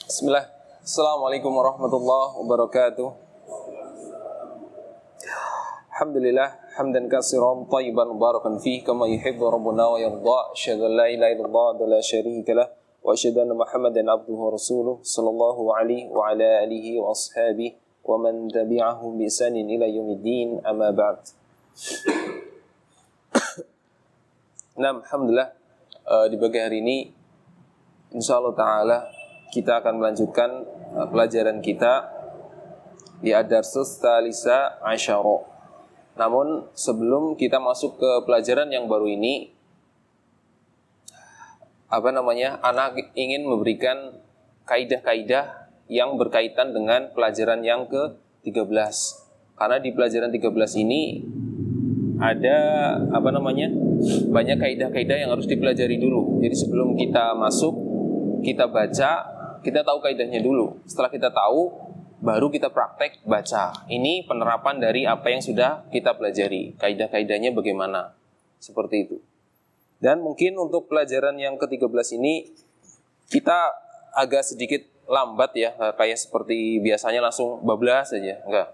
Bismillah. Assalamualaikum warahmatullahi wabarakatuh. Alhamdulillah hamdan katsiran thayyiban mubarakan fihi kama yuhibbu rabbuna wa yarda. Asyhadu an la ilaha illallah wa la syarika lah wa asyhadu anna Muhammadan abduhu wa rasuluh sallallahu alaihi wa ala alihi wa ashabihi wa man tabi'ahum bi ihsanin ila yaumiddin. Amma ba'd. Nah, alhamdulillah di pagi hari ini insyaallah taala kita akan melanjutkan pelajaran kita di Ad-Darsus Tsalisa Asyara. Namun sebelum kita masuk ke pelajaran yang baru ini, anak ingin memberikan kaidah-kaidah yang berkaitan dengan pelajaran yang ke-13. Karena di pelajaran 13 ini ada banyak kaidah-kaidah yang harus dipelajari dulu. Jadi sebelum kita masuk, kita baca, kita tahu kaidahnya dulu. Setelah kita tahu, baru kita praktek baca. Ini penerapan dari apa yang sudah kita pelajari. Kaidah-kaidahnya bagaimana. Seperti itu. Dan mungkin untuk pelajaran yang ke-13 ini, kita agak sedikit lambat ya. Kayak seperti biasanya langsung bablas saja. Enggak.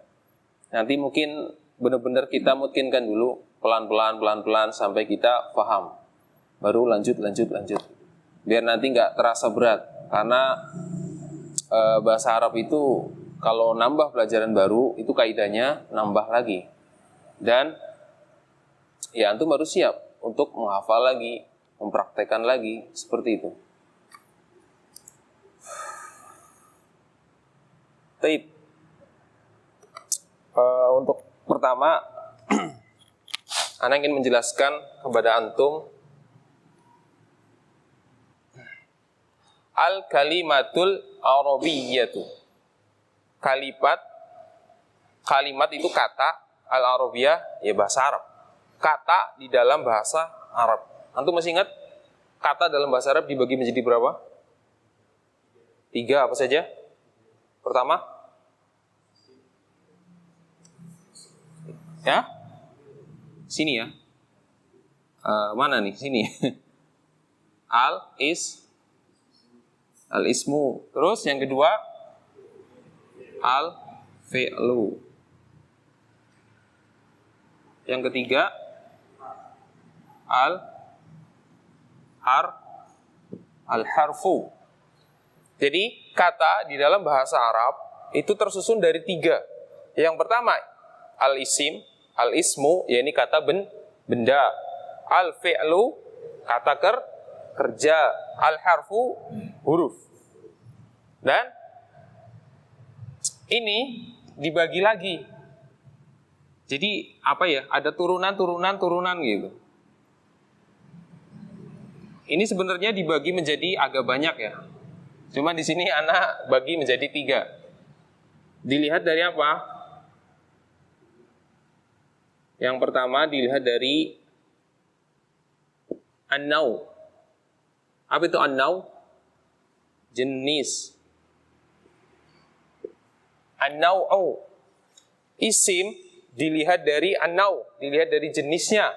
Nanti mungkin benar-benar kita mungkinkan dulu. Pelan-pelan sampai kita paham. Baru lanjut. Biar nanti nggak terasa berat. Karena bahasa Arab itu kalau nambah pelajaran baru, itu kaidahnya nambah lagi. Dan ya antum harus siap untuk menghafal lagi, mempraktekkan lagi, seperti itu. Baik. Untuk pertama, ana ingin menjelaskan kepada antum al-kalimatul arabiyyatu. Kalimat itu kata, al-arabiyyah ya bahasa Arab. Kata di dalam bahasa Arab. Antum masih ingat kata dalam bahasa Arab dibagi menjadi berapa? 3 apa saja? Pertama? Ya? Sini ya. Mana nih? Sini. Al-ismu. Terus yang kedua al-fi'lu. Yang ketiga al-harfu. Jadi kata di dalam bahasa Arab itu tersusun dari 3. Yang pertama al-isim, al-ismu, yakni kata benda. Al-fi'lu, kata kerja. Al-harfu, huruf. Dan ini dibagi lagi. Jadi ada turunan gitu. Ini sebenarnya dibagi menjadi agak banyak ya. Cuma di sini anak bagi menjadi 3. Dilihat dari apa? Yang pertama dilihat dari an-naw. Apa itu an-naw? Jenis. An-naw'u. Isim dilihat dari an-naw, dilihat dari jenisnya.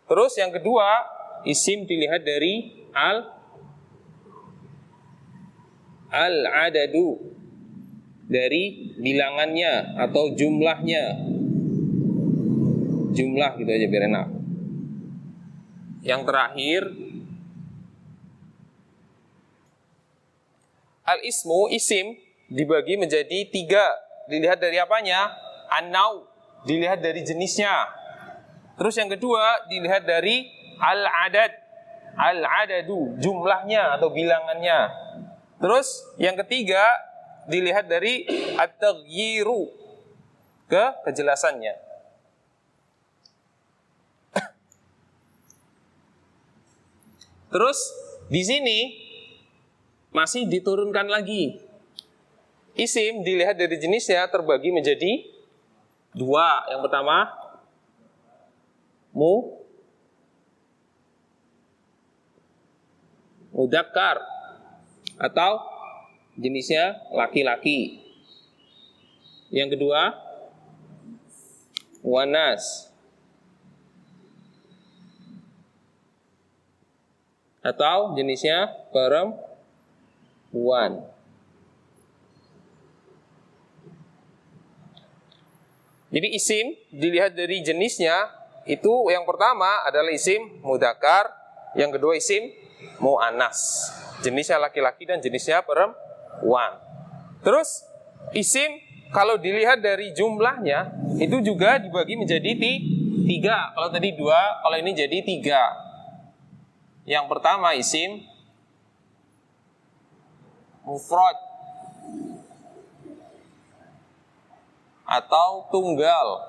Terus yang kedua, isim dilihat dari al-adadu, dari bilangannya atau jumlahnya. Jumlah gitu aja biar enak. Yang terakhir al-ismu, isim dibagi menjadi 3. Dilihat dari apanya? An-naw, dilihat dari jenisnya. Terus yang kedua dilihat dari al-adad, al-adadu, jumlahnya atau bilangannya. Terus yang ketiga dilihat dari at-taghyiru, kejelasannya. Terus di sini masih diturunkan lagi. Isim dilihat dari jenisnya terbagi menjadi 2. Yang pertama mudzakkar atau jenisnya laki-laki. Yang kedua muannas atau jenisnya perempuan. Jadi isim dilihat dari jenisnya, itu yang pertama adalah isim mudzakkar, yang kedua isim muannas. Jenisnya laki-laki dan jenisnya perempuan. Terus isim kalau dilihat dari jumlahnya itu juga dibagi menjadi tiga. Kalau tadi dua, kalau ini jadi tiga. Yang pertama isim mufrad atau tunggal.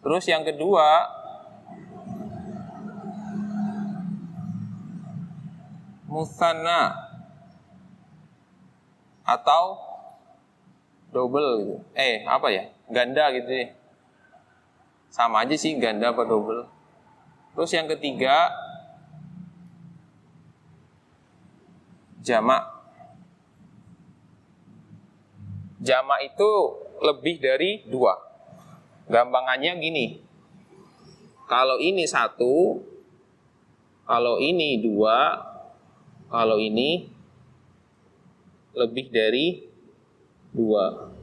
Terus yang kedua musanna atau double gitu. Apa ya? Ganda gitu ya. Sama aja sih ganda apa double. Terus yang ketiga jamak. Jamak itu lebih dari dua. Gampangannya gini. Kalau ini satu, kalau ini dua, kalau ini lebih dari dua.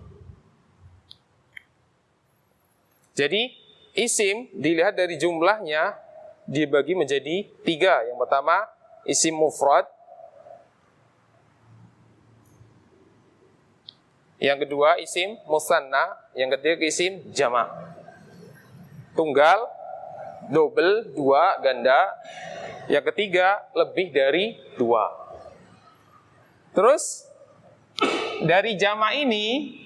Jadi isim dilihat dari jumlahnya dibagi menjadi tiga. Yang pertama isim mufrad, yang kedua isim musanna, yang ketiga isim jamak. Tunggal, double, dua, ganda. Yang ketiga lebih dari dua. Terus dari jamak ini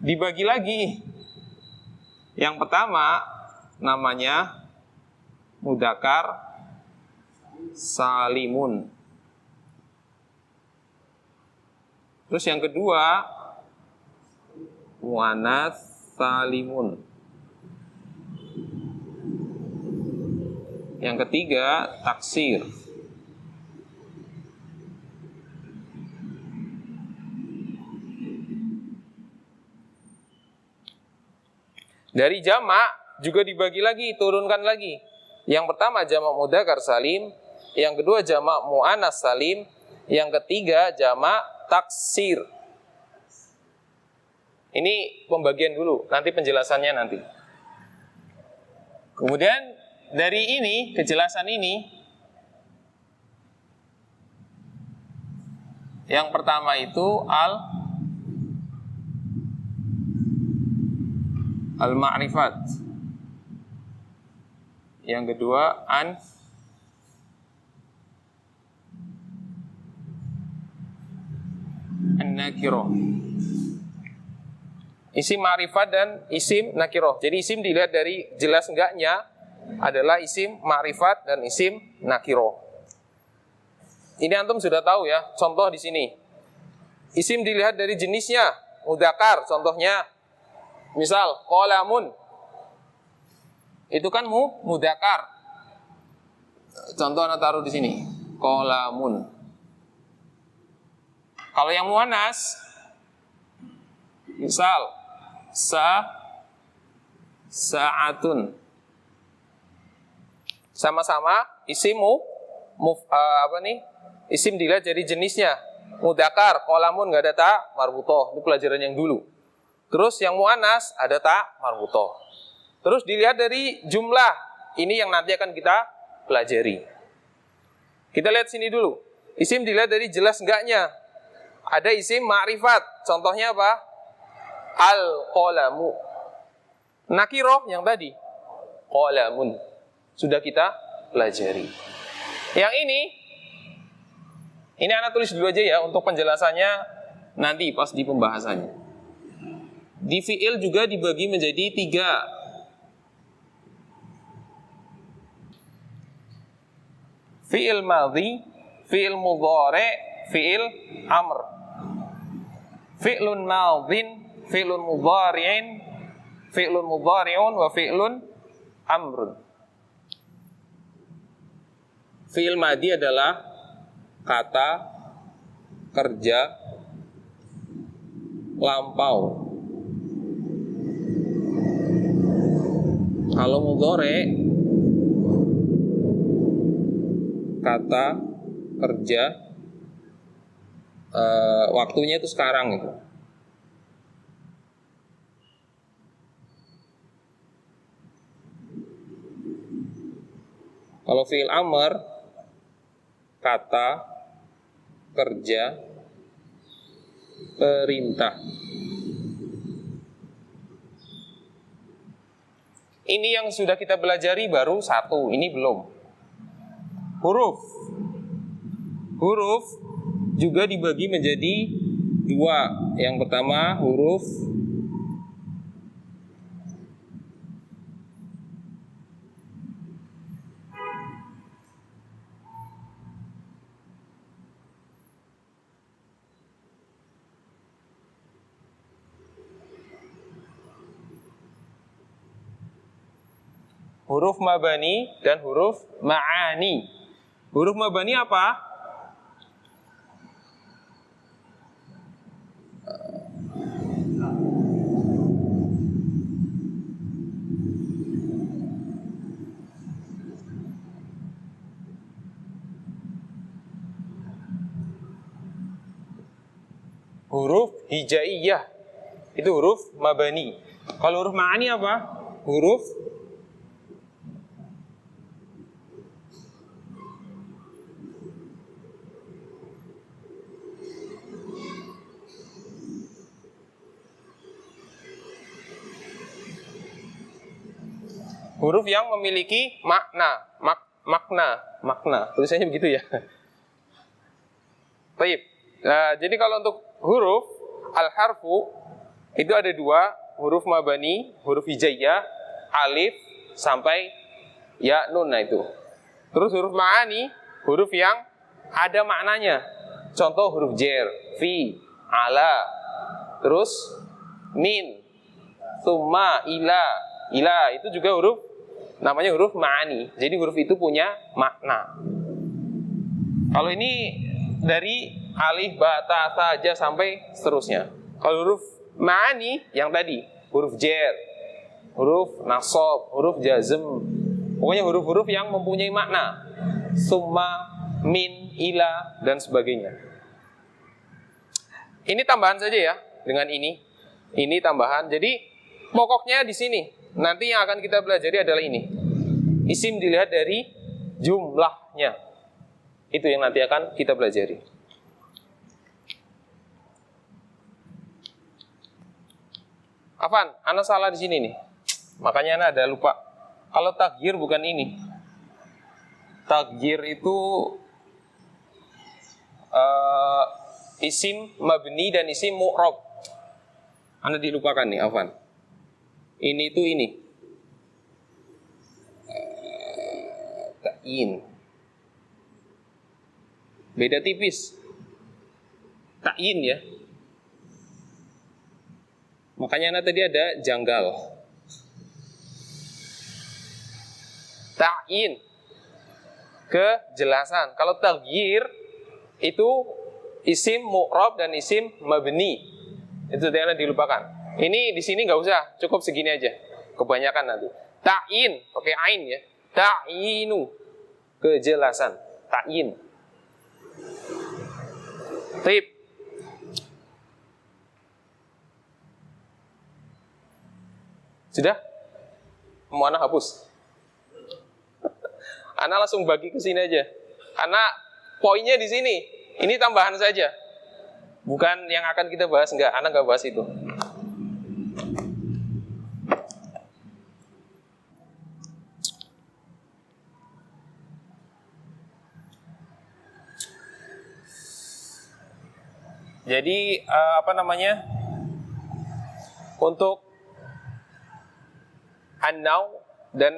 dibagi lagi. Yang pertama namanya mudzakkar salimun. Terus yang kedua muannas salimun. Yang ketiga taksir. Dari jamak juga dibagi lagi, turunkan lagi. Yang pertama jamak mudzakkar salim, yang kedua jamak muannas salim, yang ketiga jamak taksir. Ini pembagian dulu, nanti penjelasannya nanti. Kemudian dari ini, kejelasan ini, yang pertama itu al-ma'rifat. Yang kedua an-nakirah. Isim ma'rifat dan isim nakirah. Jadi isim dilihat dari jelas enggaknya adalah isim ma'rifat dan isim nakirah. Ini antum sudah tahu ya. Contoh di sini. Isim dilihat dari jenisnya, mudzakkar. Contohnya misal qalamun. Itu kan mudzakkar. Contoh ana taruh di sini. Qalamun. Kalau yang muannas misal sa'atun. Sama-sama isimu isim dilihat dari jenisnya. Mudzakkar, qalamun enggak ada ta marbuthah. Itu pelajaran yang dulu. Terus yang muannas ada ta marbuthah. Terus dilihat dari jumlah. Ini yang nanti akan kita pelajari. Kita lihat sini dulu. Isim dilihat dari jelas enggaknya. Ada isim ma'rifat. Contohnya apa? Al-qalamu. Nakirah yang tadi. Qalamun. Sudah kita pelajari. Yang ini anak tulis dulu aja ya untuk penjelasannya nanti pas di pembahasannya. Di fi'il juga dibagi menjadi tiga. Fi'il madhi, fi'il mudhari', fi'il amr. Fi'lun madhin, fi'lun mudhari'in, fi'lun mudhari'un, wa fi'lun amrun. Fi'il madhi adalah kata kerja lampau. Kalau mudhari' kata kerja waktunya itu sekarang gitu. Kalau fi'il amr, kata, kerja, perintah. Ini yang sudah kita pelajari baru satu, ini belum. Huruf. Huruf juga dibagi menjadi dua. Yang pertama huruf huruf mabani dan huruf ma'ani. Huruf mabani apa? Huruf hijaiyah. Itu huruf mabani. Kalau huruf ma'ani apa? Huruf huruf yang memiliki makna, makna. Tulisannya begitu ya. Baik. Nah, jadi kalau untuk huruf al-harfu itu ada dua, huruf mabani, huruf hijaiyah, alif sampai ya nun, nah itu. Terus huruf ma'ani, huruf yang ada maknanya. Contoh huruf jer, fi, ala, terus min, summa, ila itu juga huruf namanya huruf ma'ani. Jadi huruf itu punya makna. Kalau ini dari alif, ba, ta, saja sampai seterusnya. Kalau huruf ma'ani yang tadi, huruf jer, huruf nasab, huruf jazm, pokoknya huruf-huruf yang mempunyai makna. Summa, min, ila, dan sebagainya. Ini tambahan saja ya dengan ini. Ini tambahan. Jadi pokoknya di sini. Nanti yang akan kita pelajari adalah ini. Isim dilihat dari jumlahnya. Itu yang nanti akan kita pelajari. Afan, Ana salah di sini nih. Makanya Ana ada lupa. Kalau tagyir bukan ini. Tagyir itu isim mabni dan isim mu'rab. Ana dilupakan nih, Afan. Ini tuh ini. Ta'yin. Beda tipis. Ta'yin ya. Makanya Ana tadi ada janggal. Ta'yin. Kejelasan. Kalau tagyir itu isim mu'rab dan isim mabni. Itu tadi dilupakan. Ini di sini nggak usah, cukup segini aja. Kebanyakan nanti. Ta'yin, pakai ain ya. Ta'yinu, kejelasan. Ta'yin. Tip. Sudah? Mau Ana hapus? Ana langsung bagi ke sini aja. Karena poinnya di sini. Ini tambahan saja. Bukan yang akan kita bahas, enggak. Ana enggak bahas itu. Jadi untuk an-naw dan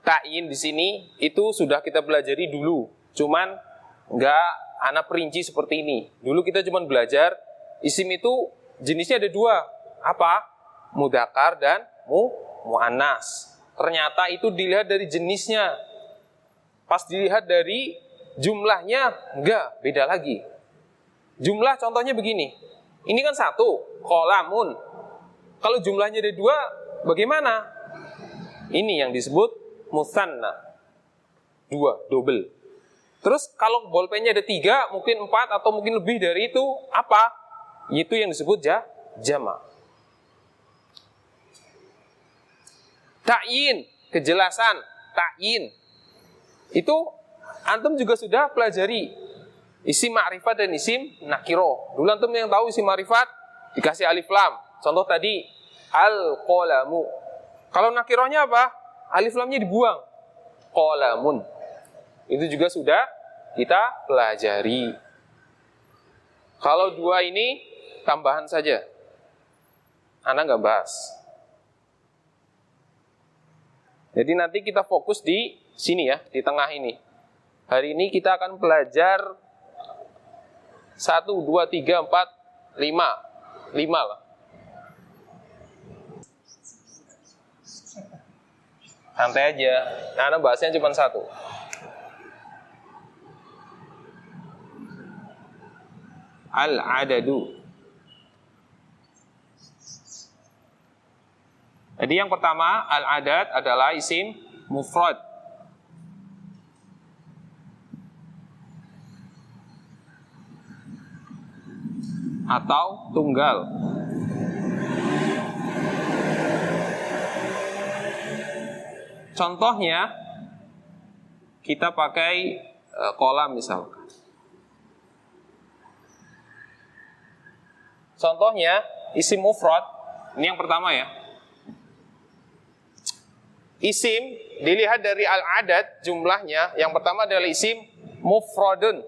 ta'yin di sini itu sudah kita pelajari dulu. Cuman enggak Ana perinci seperti ini. Dulu kita cuma belajar isim itu jenisnya ada dua. Apa? Mudzakkar dan muannas. Ternyata itu dilihat dari jenisnya. Pas dilihat dari jumlahnya, enggak, beda lagi. Jumlah contohnya begini. Ini kan satu, qalamun. Kalau jumlahnya ada dua, bagaimana? Ini yang disebut musanna. Dua, double. Terus kalau bolpennya ada 3, mungkin 4 atau mungkin lebih dari itu, apa? Itu yang disebut jamak. Ta'yin, kejelasan, ta'yin. Itu antum juga sudah pelajari isim ma'rifat dan isim nakiro. Dulu antum yang tahu isim ma'rifat dikasih alif lam. Contoh tadi al-qalamu. Kalau nakirohnya apa? Alif lamnya dibuang. Qalamun. Itu juga sudah kita pelajari. Kalau 2 ini tambahan saja. Ana nggak bahas. Jadi nanti kita fokus di sini ya, di tengah ini. Hari ini kita akan belajar 1, 2, 3, 4, 5. 5 lah. Santai aja. Nah, bahasnya cuma 1. Al-adadu. Jadi yang pertama, al-adad adalah isim mufrad. Atau tunggal. Contohnya, kita pakai kolam misalkan. Contohnya, isim mufrad, ini yang pertama ya. Isim dilihat dari al-adad jumlahnya. Yang pertama adalah isim mufradun.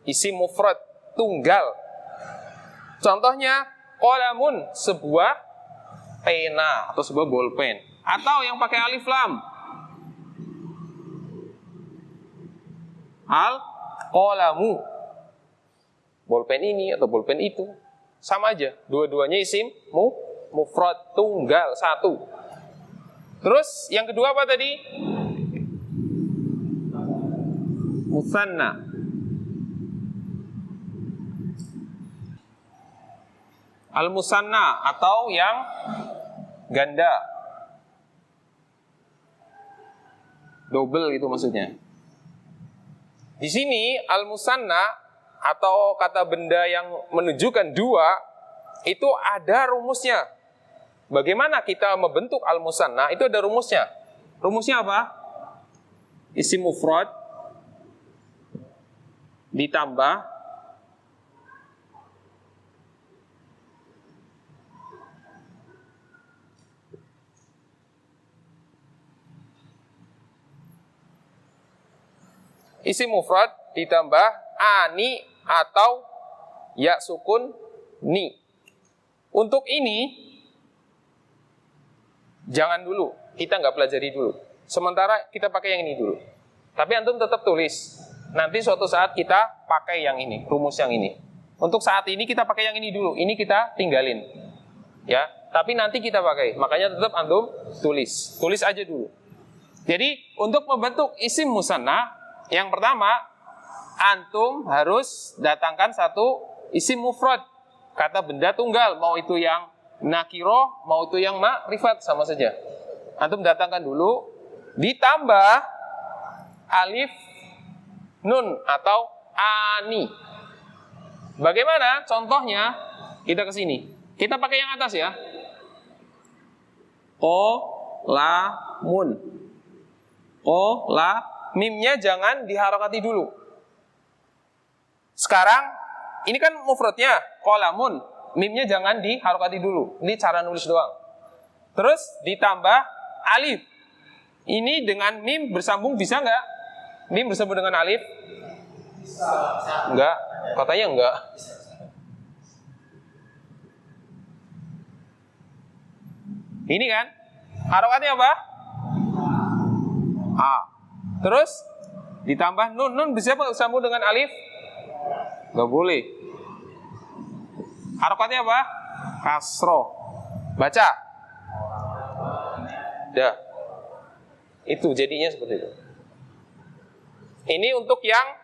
Isim mufrad, tunggal. Contohnya qalamun, sebuah pena atau sebuah bolpen. Atau yang pakai alif lam. Al-qalamu. Bolpen ini atau bolpen itu. Sama aja. Dua-duanya isim mufrad, tunggal, 1. Terus yang kedua apa tadi? Musanna. Al-musanna atau yang ganda. Double itu maksudnya. Di sini al-musanna atau kata benda yang menunjukkan 2 itu ada rumusnya. Bagaimana kita membentuk al-musanna? Itu ada rumusnya. Rumusnya apa? Isim mufrad ditambah isim mufrad ditambah ani atau ya sukun ni. Untuk ini jangan dulu, kita nggak pelajari dulu. Sementara kita pakai yang ini dulu. Tapi antum tetap tulis. Nanti suatu saat kita pakai yang ini, rumus yang ini. Untuk saat ini kita pakai yang ini dulu. Ini kita tinggalin. Ya, tapi nanti kita pakai. Makanya tetap antum tulis. Tulis aja dulu. Jadi, untuk membentuk isim musanna, yang pertama, antum harus datangkan satu isim mufrad. Kata benda tunggal, mau itu yang nakiro, mau itu yang ma'rifat, sama saja. Antum datangkan dulu, ditambah alif nun atau ani. Bagaimana? Contohnya, kita ke sini. Kita pakai yang atas ya. Qolamun. Mimnya jangan diharokati dulu. Sekarang, ini kan mufradnya, qolamun. Mimnya jangan diharokati dulu. Ini cara nulis doang. Terus ditambah alif. Ini dengan mim bersambung bisa nggak? Mim bersambung dengan alif? Enggak. Katanya enggak. Ini kan? Harokatnya apa? A. Terus ditambah nun. Nun bisa bersambung dengan alif? Nggak boleh. Harokatnya apa? Kasro. Baca. Dah. Itu jadinya seperti itu. Ini untuk yang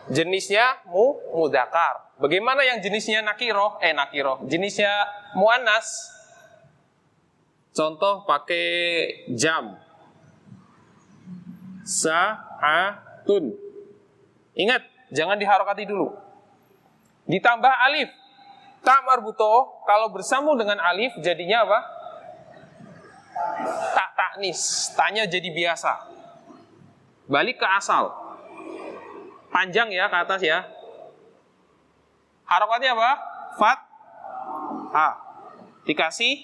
jenisnya mudzakkar. Bagaimana yang jenisnya nakiro? Jenisnya muannas. Contoh pakai jam. Sa'atun. Ingat, jangan diharokati dulu. Ditambah alif. Ta marbutoh, kalau bersambung dengan alif, jadinya apa? Tak taknis. Tanya jadi biasa. Balik ke asal. Panjang ya ke atas ya. Harokatnya apa? Fat. Ha. Dikasih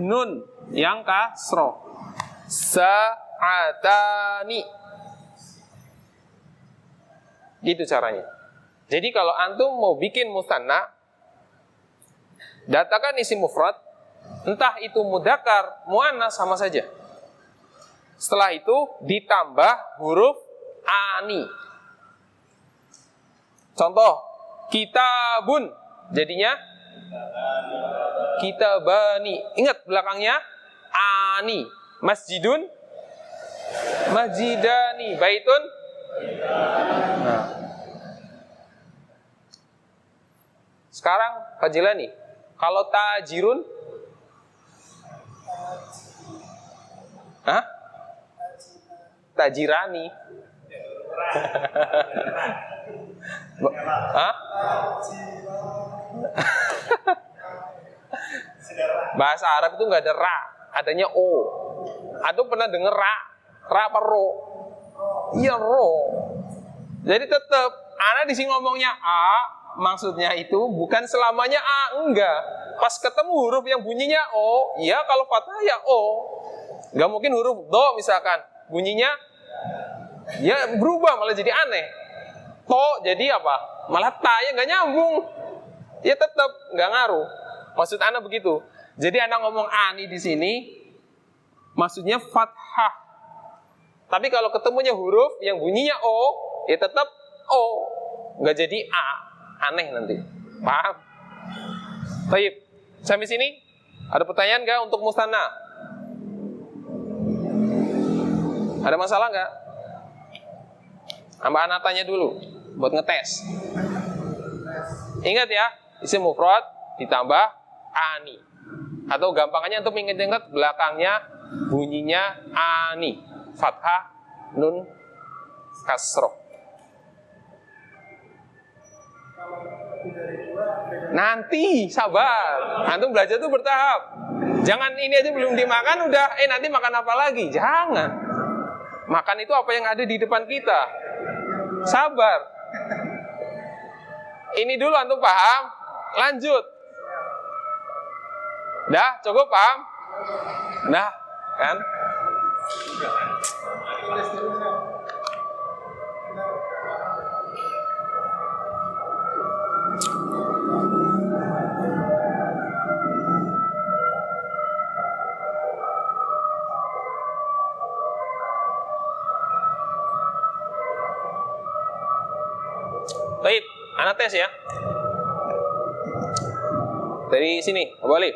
nun yang kasroh. Sa'atani. Gitu caranya. Jadi kalau antum mau bikin musanna, datakan isim mufrad, entah itu mudzakkar, muannas sama saja. Setelah itu ditambah huruf ani. Contoh, kitabun jadinya kitabani. Ingat belakangnya ani. Masjidun masjidani. Baitun. Nah. Sekarang Fajilani, kalau tajirun, hah? Tajirani. Hah? Bahasa Arab itu nggak ada ra, adanya o. Atau pernah denger ra apa ro? Iya ro. Jadi tetap, ana di sini ngomongnya a. Maksudnya itu bukan selamanya A, enggak. Pas ketemu huruf yang bunyinya O, ya kalau fathah ya O. Enggak mungkin huruf Do misalkan, bunyinya ya berubah malah jadi aneh. To jadi apa? Malah ta, ya enggak nyambung. Ya tetap enggak ngaruh. Maksud ana begitu. Jadi ana ngomong ani di sini maksudnya fathah. Tapi kalau ketemunya huruf yang bunyinya O, ya tetap O. Enggak jadi A. Aneh nanti. Paham? Baik. Sampai sini ada pertanyaan nggak untuk mustanna? Ada masalah nggak? Mbak Ana tanya dulu buat ngetes. Ingat ya, isim mufrad ditambah ani. Atau gampangannya untuk ingat-ingat belakangnya bunyinya ani. Fathah nun kasroh. Nanti sabar, antum belajar tuh bertahap. Jangan ini aja belum dimakan udah nanti makan apa lagi. Jangan. Makan itu apa yang ada di depan kita. Sabar. Ini dulu antum paham, lanjut. Dah, cukup paham? Nah, kan? Baik, ana tes ya. Dari sini, Abu Alif.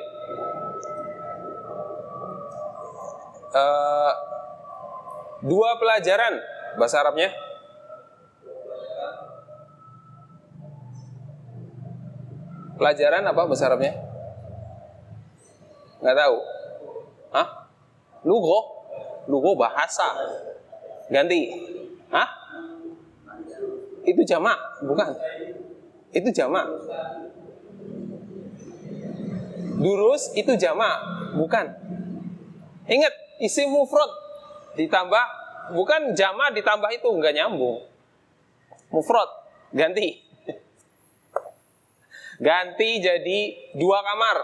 Dua pelajaran bahasa Arabnya. Pelajaran apa bahasa Arabnya? Nggak tahu. Hah? Lugho bahasa. Ganti. Hah? Itu jamak, bukan? Itu jamak. Durus itu jamak, bukan? Ingat, isim mufrad ditambah, bukan jamak ditambah itu, enggak nyambung. Mufrad, ganti. Ganti jadi 2 kamar.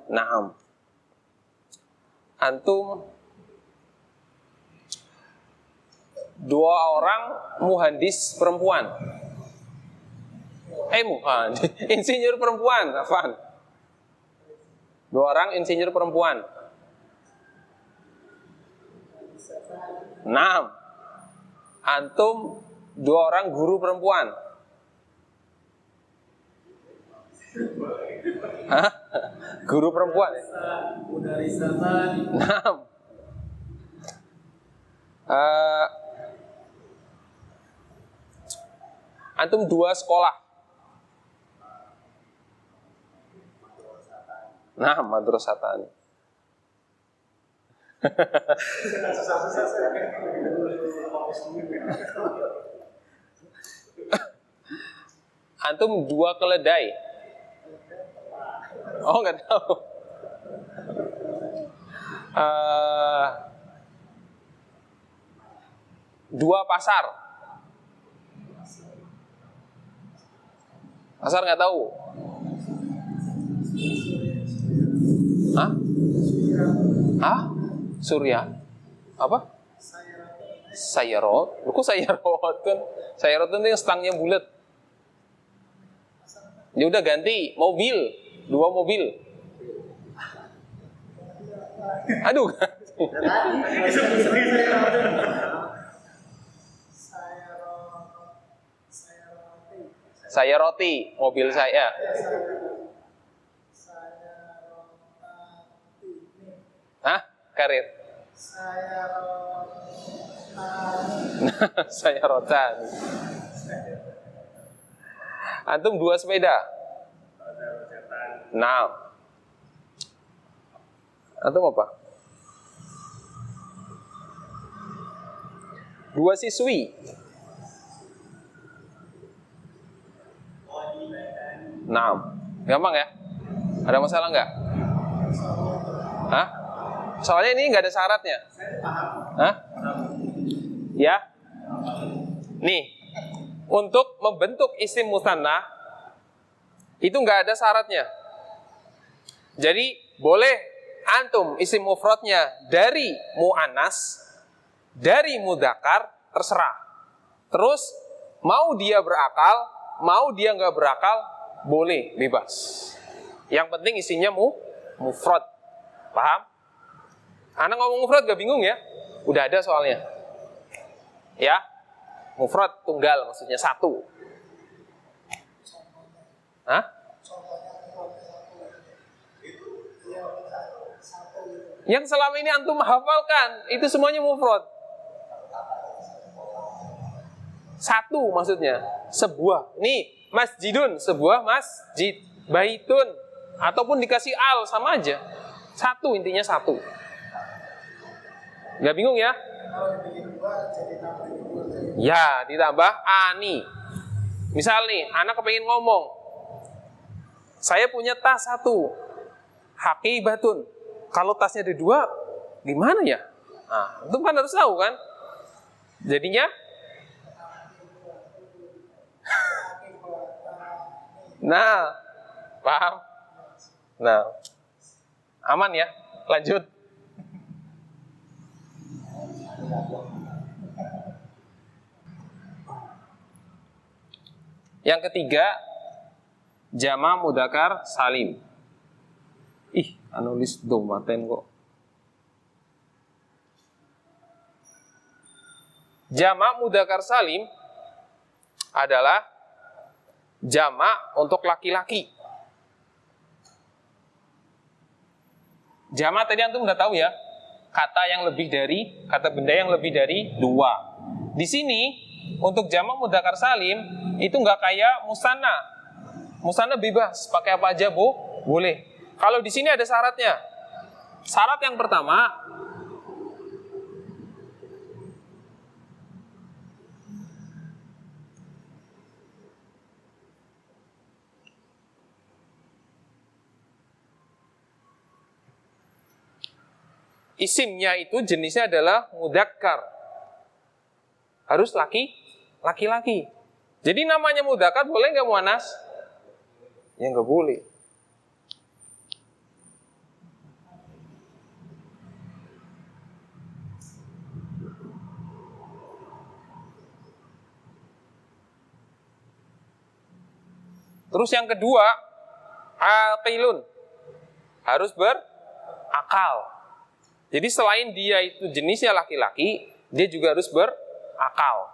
Naam. Antum 2 orang muhandis perempuan. Insinyur perempuan, apaan? 2 orang insinyur perempuan. 6. Antum 2 orang guru perempuan. Hah? Guru perempuan. 6. Antum 2 sekolah. Nah, madrasatan. Antum 2 keledai. Oh, nggak tahu. 2 pasar. Pasar nggak tahu. Hah? Hah? Surya? Apa? Sayarot. Kok sayarot kan? Sayarot itu yang stangnya bulat. Ya udah ganti mobil, 2 mobil. Aduh. Saya roti, mobil saya. Hah? Karir. Saya rotan. Antum 2 sepeda. Nah. Antum apa? 2 siswi. Nah. Gampang ya? Ada masalah nggak? Hah? Soalnya ini nggak ada syaratnya. Hah? Ya? Nih, untuk membentuk isim musanna itu nggak ada syaratnya. Jadi boleh antum isim mufradnya dari muannas, dari mudzakkar, terserah. Terus mau dia berakal, mau dia nggak berakal, boleh, bebas. Yang penting isinya mufrad. Paham? Anak ngomong mufrad gak bingung ya? Udah ada soalnya. Ya, mufrad tunggal maksudnya 1. Hah? Yang selama ini antum hafalkan itu semuanya mufrad. 1 maksudnya sebuah. Nih, masjidun, sebuah masjid. Baitun, ataupun dikasih al sama aja. 1 intinya 1. Gak bingung ya? Ya, ditambah ani. Misal nih, anak kepengen ngomong, saya punya tas 1, haqibatun. Kalau tasnya ada 2, gimana ya? Nah, itu kan harus tahu kan? Jadinya, nah, paham? Nah, aman ya? Lanjut. Yang ketiga, jama' mudzakkar salim. Ih, anulis domaten kok. Jama' mudzakkar salim adalah jama' untuk laki-laki. Jama' tadi antum udah tahu ya, kata benda yang lebih dari 2. Di sini untuk jama' mudzakkar salim itu nggak kayak musanna. Musanna bebas, pakai apa aja boleh. Kalau di sini ada syaratnya. Syarat yang pertama, isimnya itu jenisnya adalah mudzakkar. Harus laki-laki. Jadi namanya mudzakkar boleh nggak muannas? Ya nggak boleh. Terus yang kedua, aqilun. Harus berakal. Jadi selain dia itu jenisnya laki-laki, dia juga harus berakal.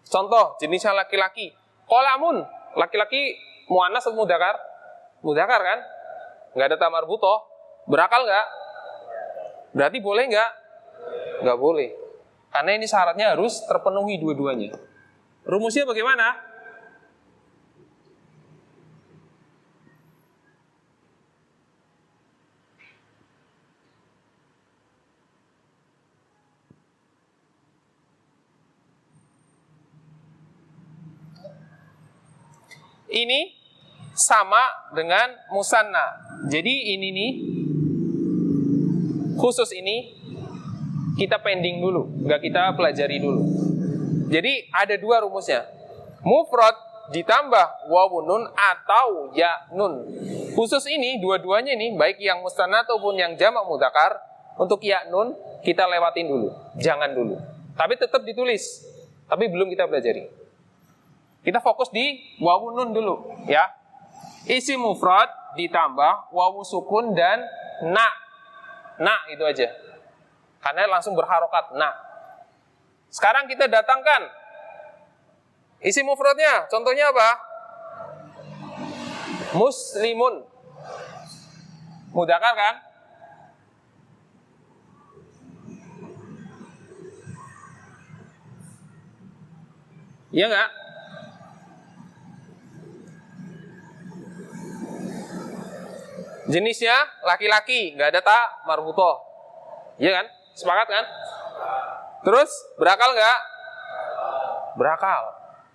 Contoh, jenisnya laki-laki. Qalamun, laki-laki muannas atau mudzakkar? Mudzakkar kan? Nggak ada tamar butoh. Berakal nggak? Berarti boleh nggak? Nggak boleh. Karena ini syaratnya harus terpenuhi dua-duanya. Rumusnya bagaimana? ini sama dengan musanna. Jadi ini nih, khusus ini kita pending dulu, nggak kita pelajari dulu. Jadi ada dua rumusnya. Mufrad ditambah wawun nun atau ya nun. Khusus ini, dua-duanya ini, baik yang musanna ataupun yang jamak mudzakkar, untuk ya nun kita lewatin dulu, jangan dulu. Tapi tetap ditulis, tapi belum kita pelajari. Kita fokus di wawun nun dulu, ya. Isim mufrad ditambah wawu sukun dan na. Na itu aja. Karena langsung berharokat, na. Sekarang kita datangkan isim mufradnya. Contohnya apa? Muslimun. Mudzakkar kan? Iya nggak? Jenisnya laki-laki, nggak ada ta marbutoh. Iya kan? Sepakat kan? Terus berakal nggak? Berakal.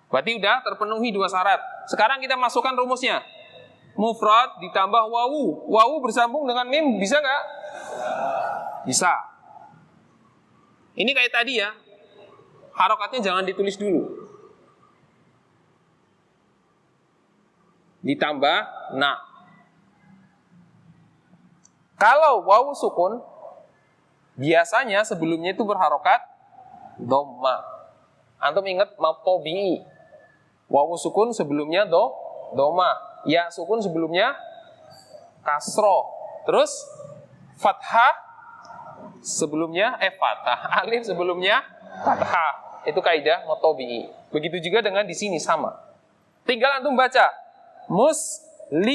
Berarti udah terpenuhi dua syarat. Sekarang kita masukkan rumusnya. Mufrad ditambah wawu. Wawu bersambung dengan mim, bisa nggak? Bisa. Ini kayak tadi ya. Harokatnya jangan ditulis dulu. Ditambah na. Kalau wawu sukun, biasanya sebelumnya itu berharokat dhamma. Antum ingat matobi'i. Wawu sukun sebelumnya dhamma. Ya sukun sebelumnya kasro. Terus fathah sebelumnya fathah. Alif sebelumnya fathah. Itu kaidah matobi'i. Begitu juga dengan di sini sama. Tinggal antum baca muslimuna.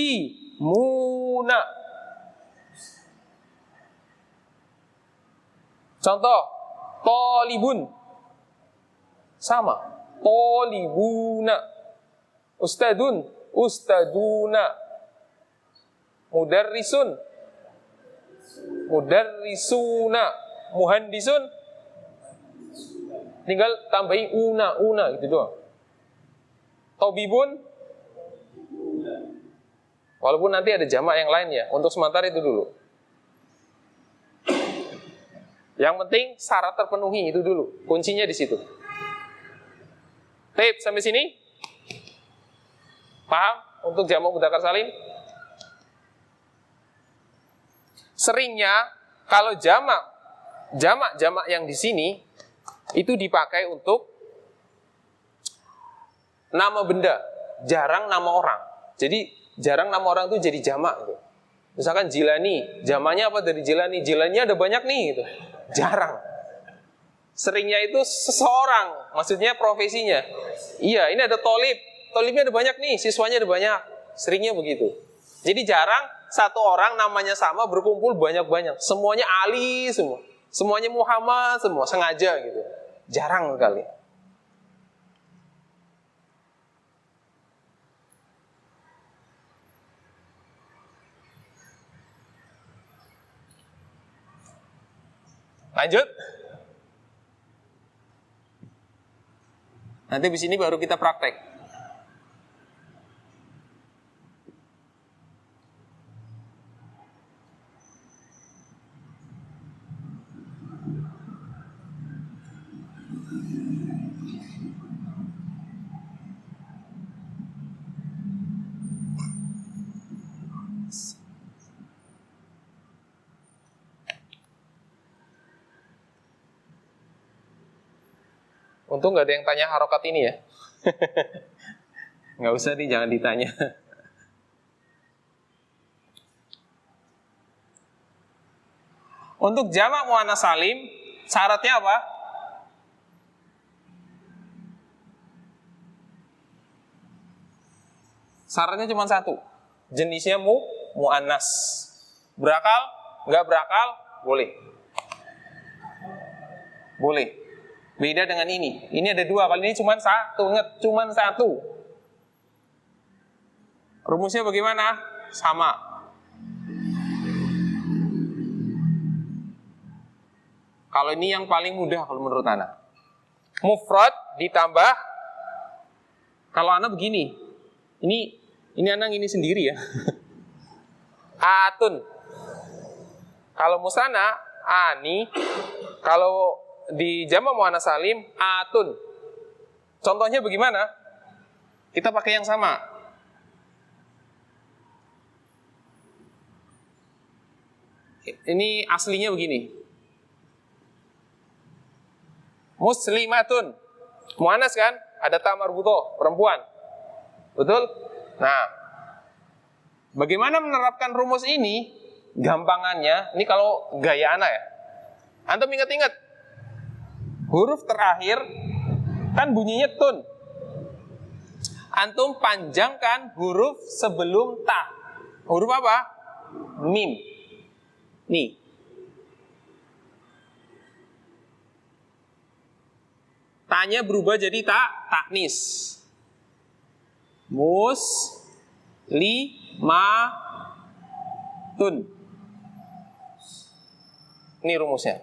Contoh, tolibun. Sama. Tolibuna. Ustadun. Ustaduna. Mudarrisun. Mudarrisuna. Muhandisun. Tinggal tambahin una gitu doang. Tobibun. Walaupun nanti ada jamak yang lain ya. Untuk sementara itu dulu. Yang penting syarat terpenuhi itu dulu. Kuncinya di situ. Tape sampai sini? Paham? Untuk jamak mudzakkar salim? Seringnya kalau jamak yang di sini itu dipakai untuk nama benda, jarang nama orang. Jadi jarang nama orang itu jadi jamak gitu. Misalkan Jilani, jamaknya apa dari Jilani? Jilani ada banyak nih gitu. Jarang. Seringnya itu seseorang, maksudnya profesinya. Iya, ini ada tolib. Tolibnya ada banyak nih, siswanya ada banyak. Seringnya begitu. Jadi jarang satu orang namanya sama berkumpul banyak-banyak. Semuanya Ali semua. Semuanya Muhammad semua, sengaja gitu. Jarang sekali. Lanjut. Nanti di sini baru kita praktek. Untung nggak ada yang tanya harokat ini ya. Nggak usah nih, jangan ditanya. Untuk jamak muannats salim, syaratnya apa? Syaratnya cuma satu. Jenisnya muannas. Berakal? Nggak berakal? Boleh. Boleh. Beda dengan ini. Ini ada dua, kali ini cuma satu. Ingat, cuma satu. Rumusnya bagaimana? Sama. Kalau ini yang paling mudah kalau menurut Ana. Mufrad ditambah, kalau Ana begini. Ini Ini anak ini sendiri ya. Atun. Kalau musana, ani. Kalau di jamak muannats salim, atun. Contohnya bagaimana? Kita pakai yang sama. Ini aslinya begini. Muslimatun. Muannats kan? Ada ta marbutoh, perempuan. Betul? Nah, bagaimana menerapkan rumus ini? Gampangannya, ini kalau gaya anak ya. Antum ingat-ingat. Huruf terakhir kan bunyinya tun. Antum panjangkan huruf sebelum ta. Huruf apa? Mim. Nih. Ta-nya berubah jadi taknis. Muslimatun. Ini rumusnya.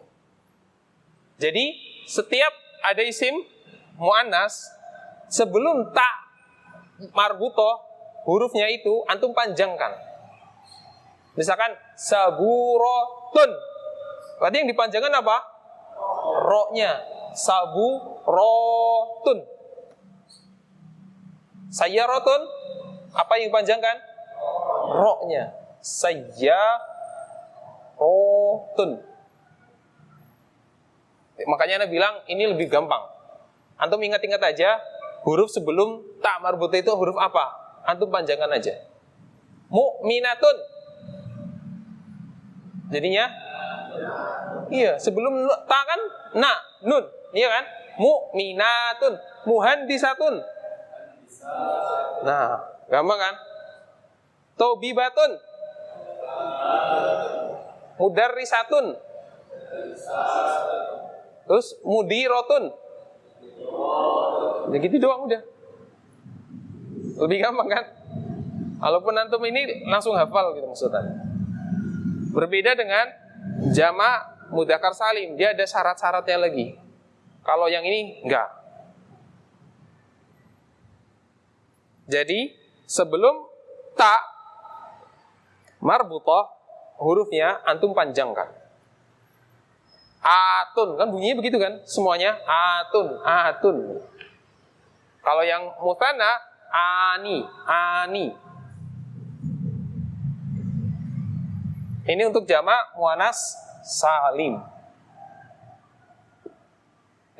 Jadi setiap ada isim muannas sebelum ta marbutoh hurufnya itu antum panjangkan. Misalkan saburotun. Berarti yang dipanjangkan apa? Ro-nya. Saburotun. Sayyarotun. Apa yang dipanjangkan? Ro-nya. Sayyarotun. Makanya Anda bilang ini lebih gampang. Antum ingat-ingat aja huruf sebelum ta marbutoh itu huruf apa? Antum panjangkan aja. Mu'minatun. Jadinya iya, sebelum ta kan na, nun, iya kan? Mu'minatun, muhandisatun. Nah, gampang kan? Tobibatun. Mudarrisatun. Terus mudirotun. Ya gitu doang udah. Lebih gampang kan? Walaupun antum ini langsung hafal gitu maksudnya. Berbeda dengan jamak mudzakkar salim, dia ada syarat-syaratnya lagi. Kalau yang ini enggak. Jadi sebelum ta marbutoh hurufnya antum panjangkan. Atun, kan bunyinya begitu kan? Semuanya atun, atun. Kalau yang mutsanna ani, ani. Ini untuk jamak muannats salim.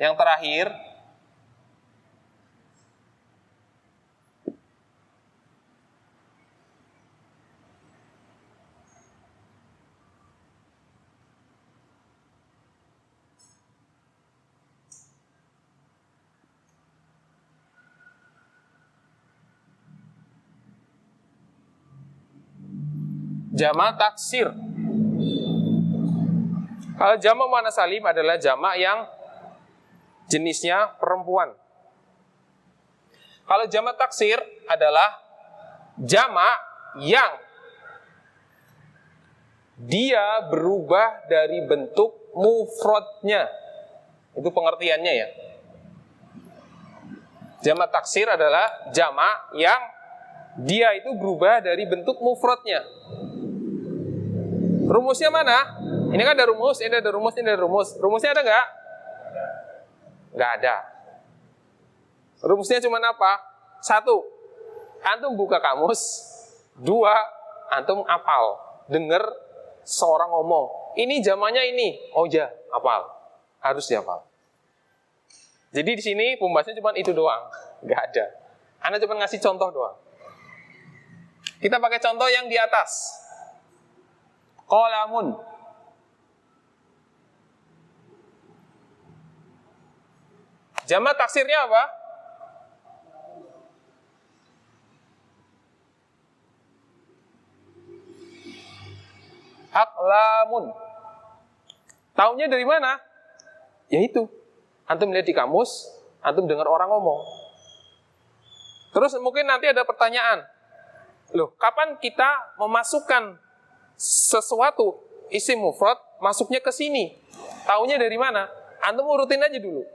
Yang terakhir jamak taksir. Kalau jamak muannats salim adalah jamak yang jenisnya perempuan. Kalau jamak taksir adalah jamak yang dia berubah dari bentuk mufradnya. Itu pengertiannya ya. Jamak taksir adalah jamak yang dia itu berubah dari bentuk mufradnya. Rumusnya mana? Ini kan ada rumus, ini ada rumus, ini ada rumus. Rumusnya ada nggak? Nggak ada. Rumusnya cuma apa? 1, antum buka kamus. 2, antum apal. Dengar seorang ngomong. Ini zamannya ini. Oh ya, apal. Harus dihafal. Jadi di sini pembahasannya cuma itu doang. Nggak ada. Anda cuma ngasih contoh doang. Kita pakai contoh yang di atas. Qalamun. Jamak taksirnya apa? Aqlamun. Taunya dari mana? Ya itu. Antum lihat di kamus, antum dengar orang ngomong. Terus mungkin nanti ada pertanyaan. Loh, kapan kita memasukkan sesuatu isim mufrad masuknya ke sini? Taunya dari mana? Antum urutin aja dulu.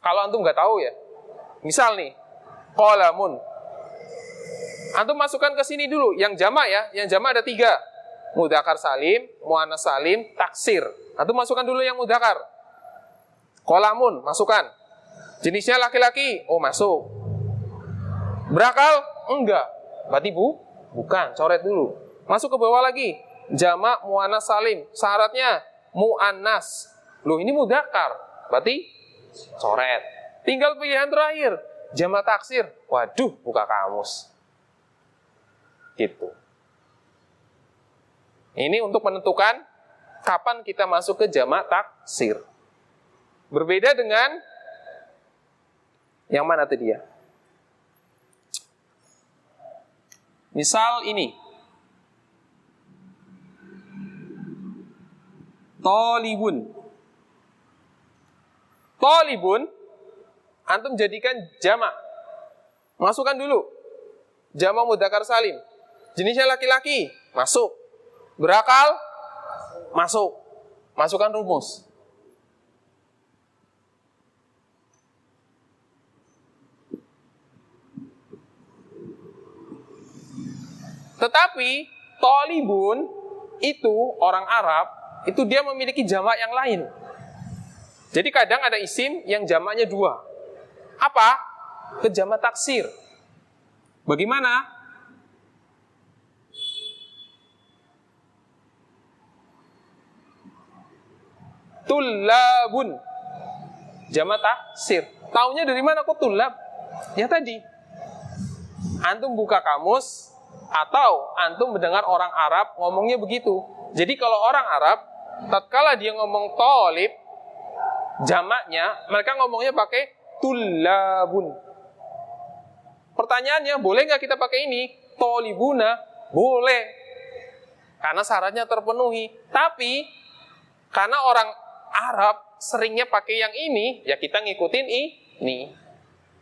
Kalau antum nggak tahu ya. Misal nih, qalamun. Antum masukkan ke sini dulu, yang jamak ya, yang jamak ada 3. Mudzakkar salim, muannats salim, taksir. Antum masukkan dulu yang mudzakkar. Qalamun, masukkan. Jenisnya laki-laki, oh masuk. Berakal? Enggak. Berarti bukan, coret dulu. Masuk ke bawah lagi. Jamak muannats salim, syaratnya muannas. Loh ini mudzakkar, berarti coret. Tinggal pilihan terakhir, jamak taksir. Waduh, buka kamus. Gitu. Ini untuk menentukan kapan kita masuk ke jamak taksir. Berbeda dengan yang mana tadi ya? Misal ini. Tolibun. Tolibun, antum jadikan jamak. Masukkan dulu. Jamak mudzakkar salim. Jenisnya laki-laki, masuk. Berakal, masuk. Masukkan rumus. Tetapi, tolibun, itu orang Arab, itu dia memiliki jamak yang lain. Jadi kadang ada isim yang jamaknya 2. Apa? Ke jamak taksir. Bagaimana? Tullabun. Jamak taksir. Taunya dari mana kok tullab? Ya tadi. Antum buka kamus atau antum mendengar orang Arab ngomongnya begitu. Jadi kalau orang Arab, tatkala dia ngomong tolib, jamaknya, mereka ngomongnya pakai tullabun. Pertanyaannya, boleh nggak kita pakai ini? Tolibuna, boleh. Karena syaratnya terpenuhi. Tapi, karena orang Arab seringnya pakai yang ini, ya kita ngikutin ini.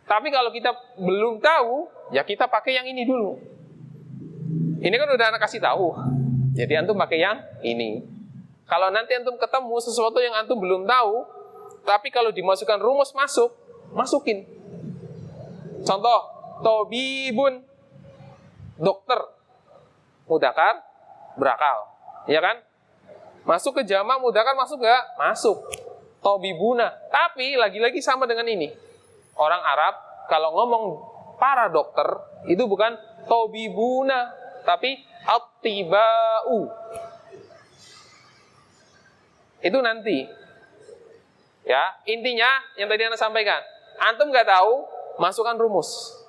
Tapi kalau kita belum tahu, ya kita pakai yang ini dulu. Ini kan udah anak kasih tahu. Jadi antum pakai yang ini. Kalau nanti antum ketemu sesuatu yang antum belum tahu, tapi kalau dimasukkan rumus masukin. Contoh, tobibun, dokter, mudzakkar, berakal, ya kan? Masuk ke jamak mudzakkar masuk nggak? Masuk. Tobibuna, tapi lagi-lagi sama dengan ini. Orang Arab kalau ngomong para dokter itu bukan tobibuna, tapi at-tibau. Itu nanti. Ya, intinya yang tadi Anda sampaikan. Antum nggak tahu, masukkan rumus.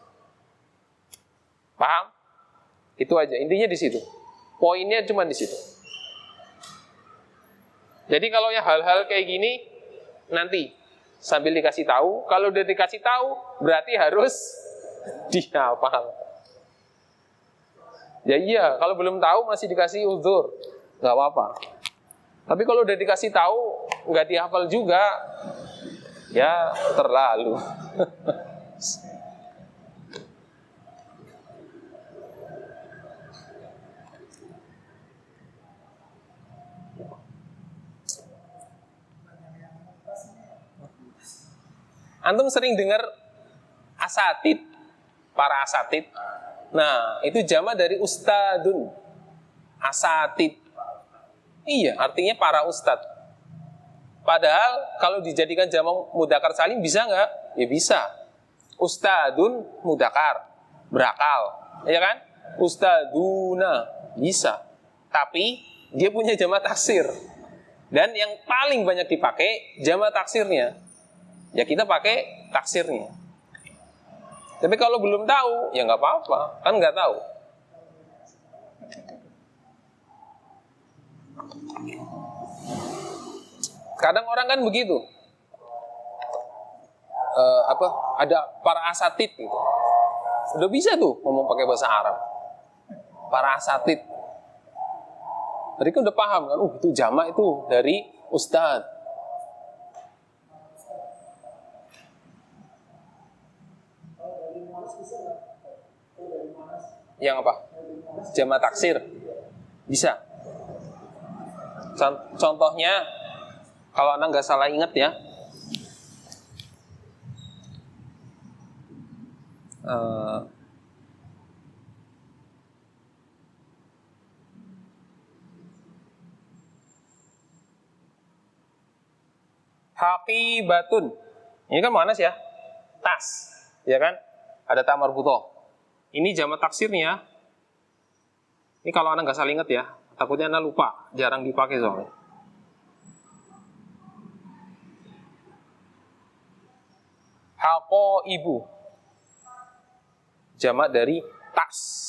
Paham? Itu aja. Intinya di situ. Poinnya cuma di situ. Jadi kalau ya hal-hal kayak gini nanti sambil dikasih tahu. Kalau udah dikasih tahu, berarti harus dihafal. Ya iya, kalau belum tahu masih dikasih uzur, nggak apa-apa. Tapi kalau udah dikasih tahu, nggak dihafal juga, ya terlalu. Antum sering dengar asatid, para asatid. Nah, itu jamak dari ustadun. Asatid. Iya, artinya para ustad. Padahal kalau dijadikan jamak mudzakkar salim bisa nggak? Ya bisa. Ustadun mudzakkar, berakal, ya kan? Ustaduna bisa. Tapi dia punya jamak taksir. Dan yang paling banyak dipakai jamak taksirnya. Ya kita pakai taksirnya. Tapi kalau belum tahu, ya nggak apa-apa, kan nggak tahu. Kadang orang kan begitu, ada para asatid gitu, udah bisa tuh ngomong pakai bahasa Arab. Para asatid, mereka udah paham kan, itu jamak itu dari ustadz. Yang apa? Jamak taksir bisa. Contohnya, kalau Anda nggak salah ingat ya, Haqibatun. Ini kan muannas ya. Tas. Ya kan? Ada ta marbutoh. Ini jamak taksirnya. Ini kalau Anda nggak salah ingat ya. Takutnya Anda lupa. Jarang dipakai soalnya. Haqaibu. Jamak dari tas.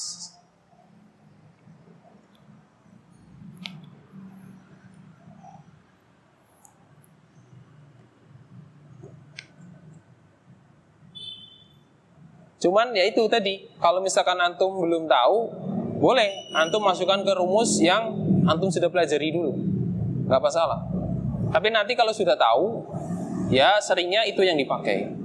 Cuman ya itu tadi, kalau misalkan antum belum tahu, boleh antum masukkan ke rumus yang antum sudah pelajari dulu, nggak masalah. Tapi nanti kalau sudah tahu, ya seringnya itu yang dipakai.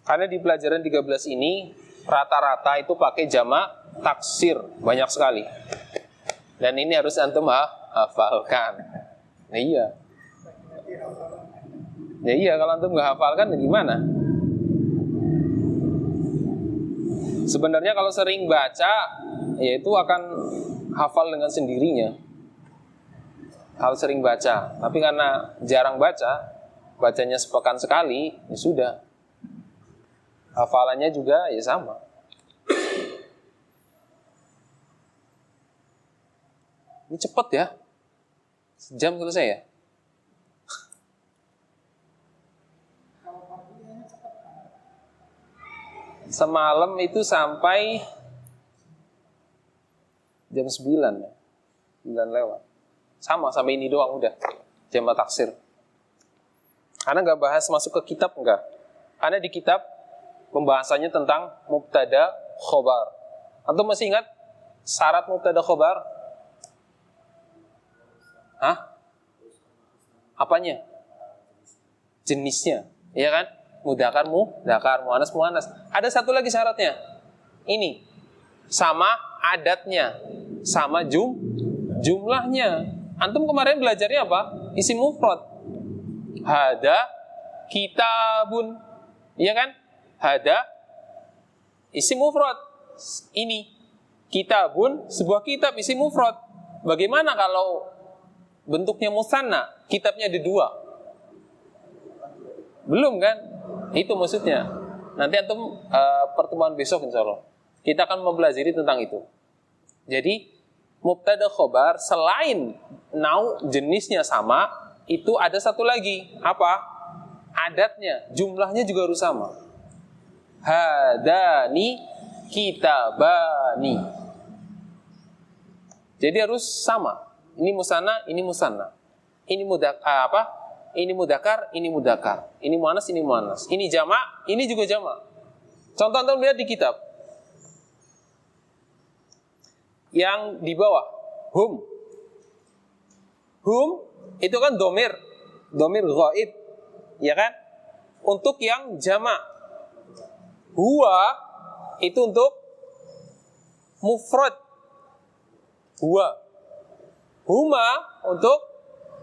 Karena di pelajaran 13 ini rata-rata itu pakai jamak taksir banyak sekali. Dan ini harus antum hafalkan. Nah iya. Ya iya, kalau antum nggak hafalkan gimana? Sebenarnya kalau sering baca, ya itu akan hafal dengan sendirinya. Kalau sering baca, tapi karena jarang baca, bacanya sepekan sekali, ya sudah. Hafalannya juga ya sama. Ini cepet ya. Sejam selesai ya. Semalam itu sampai jam 9 ya. 9 lewat. Sama sampai ini doang udah. Jamak taksir. Karena nggak bahas masuk ke kitab enggak. Karena di kitab pembahasannya tentang mubtada khobar. Antum masih ingat syarat mubtada khobar? Hah? Apanya? Jenisnya, ya kan? Mudzakkar, muannas, muannas. Ada satu lagi syaratnya. Ini sama adatnya, sama jumlahnya. Antum kemarin belajarnya apa? Isim mufrad. Hada kitabun, iya kan? Hada isim mufrad. Ini kitabun, sebuah kitab isim mufrad. Bagaimana kalau bentuknya musanna, kitabnya ada 2? Belum kan? Itu maksudnya. Nanti antum pertemuan besok insyaallah kita akan mempelajari tentang itu. Jadi mubtada khobar selain jenisnya sama, itu ada satu lagi. Apa? Adatnya, jumlahnya juga harus sama. Hadani kitabani. Jadi harus sama. Ini musanna, ini musanna. Ini Ini mudzakkar, ini mudzakkar. Ini muannas, ini muannas. Ini jamak, ini juga jamak. Contoh antum lihat di kitab. Yang di bawah, hum. Hum itu kan domir ghaib, ya kan? Untuk yang jamak. Huwa itu untuk mufrad. Huwa. Huma untuk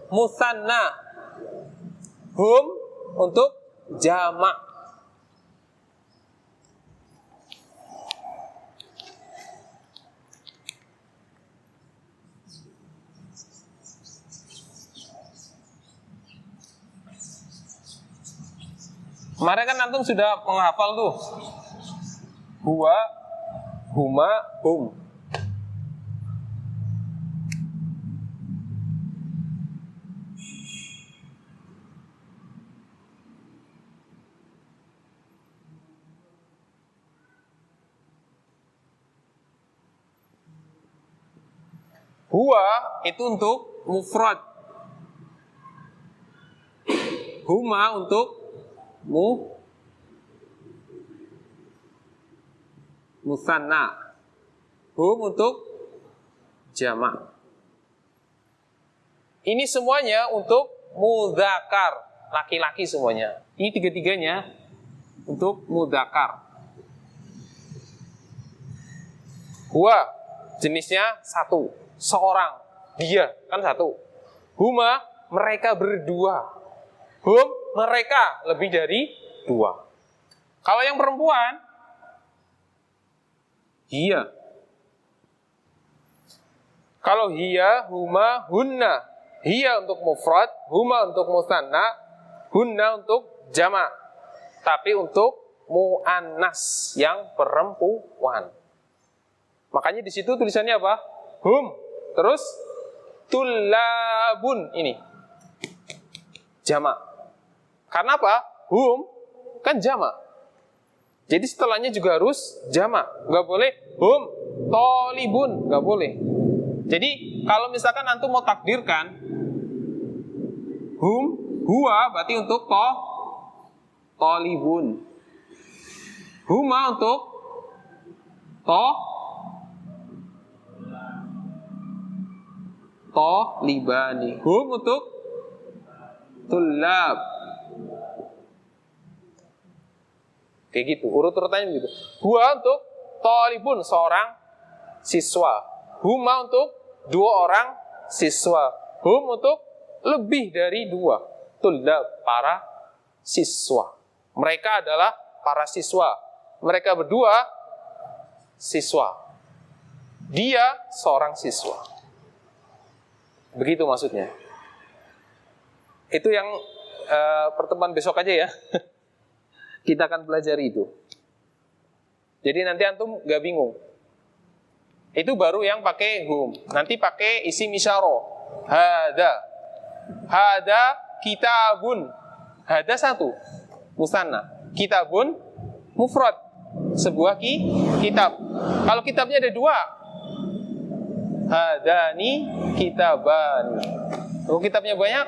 musanna. Hum untuk jamak. Kemarin kan antum sudah menghafal tuh. Huwa, huma, hum. Huwa itu untuk mufrad. Huma untuk musanna. Hum untuk jamak. Ini semuanya untuk mudzakkar, laki-laki semuanya. Ini tiga-tiganya untuk mudzakkar. Huwa jenisnya satu, seorang, dia kan satu. Huma, mereka berdua. Hum, mereka lebih dari dua. Kalau yang perempuan, hiya. Kalau hiya, huma, hunna. Hiya untuk mufrad, huma untuk musanna, hunna untuk jamak. Tapi untuk muannas yang perempuan. Makanya di situ tulisannya apa? Hum. Terus tullabun ini. Jamak. Karena apa? Hum kan jamak. Jadi setelahnya juga harus jamak. Enggak boleh hum tolibun, enggak boleh. Jadi kalau misalkan antum mau takdirkan hum, huwa berarti untuk tolibun. Huma untuk tolibani. Hum untuk tullab. Kayak gitu, urut-urutannya begitu. Huwa untuk tolibun, seorang siswa. Huma untuk dua orang siswa. Hum untuk lebih dari dua. Tullab, para siswa. Mereka adalah para siswa. Mereka berdua siswa. Dia seorang siswa. Begitu maksudnya. Itu yang pertemuan besok aja ya. Kita akan pelajari itu. Jadi nanti antum gak bingung. Itu baru yang pakai hum. Nanti pakai isim isyarah. Hada kitabun. Hada satu, musanna. Kitabun mufrad, sebuah kitab. Kalau kitabnya ada dua, hadani kitaban. Kalau kitabnya banyak,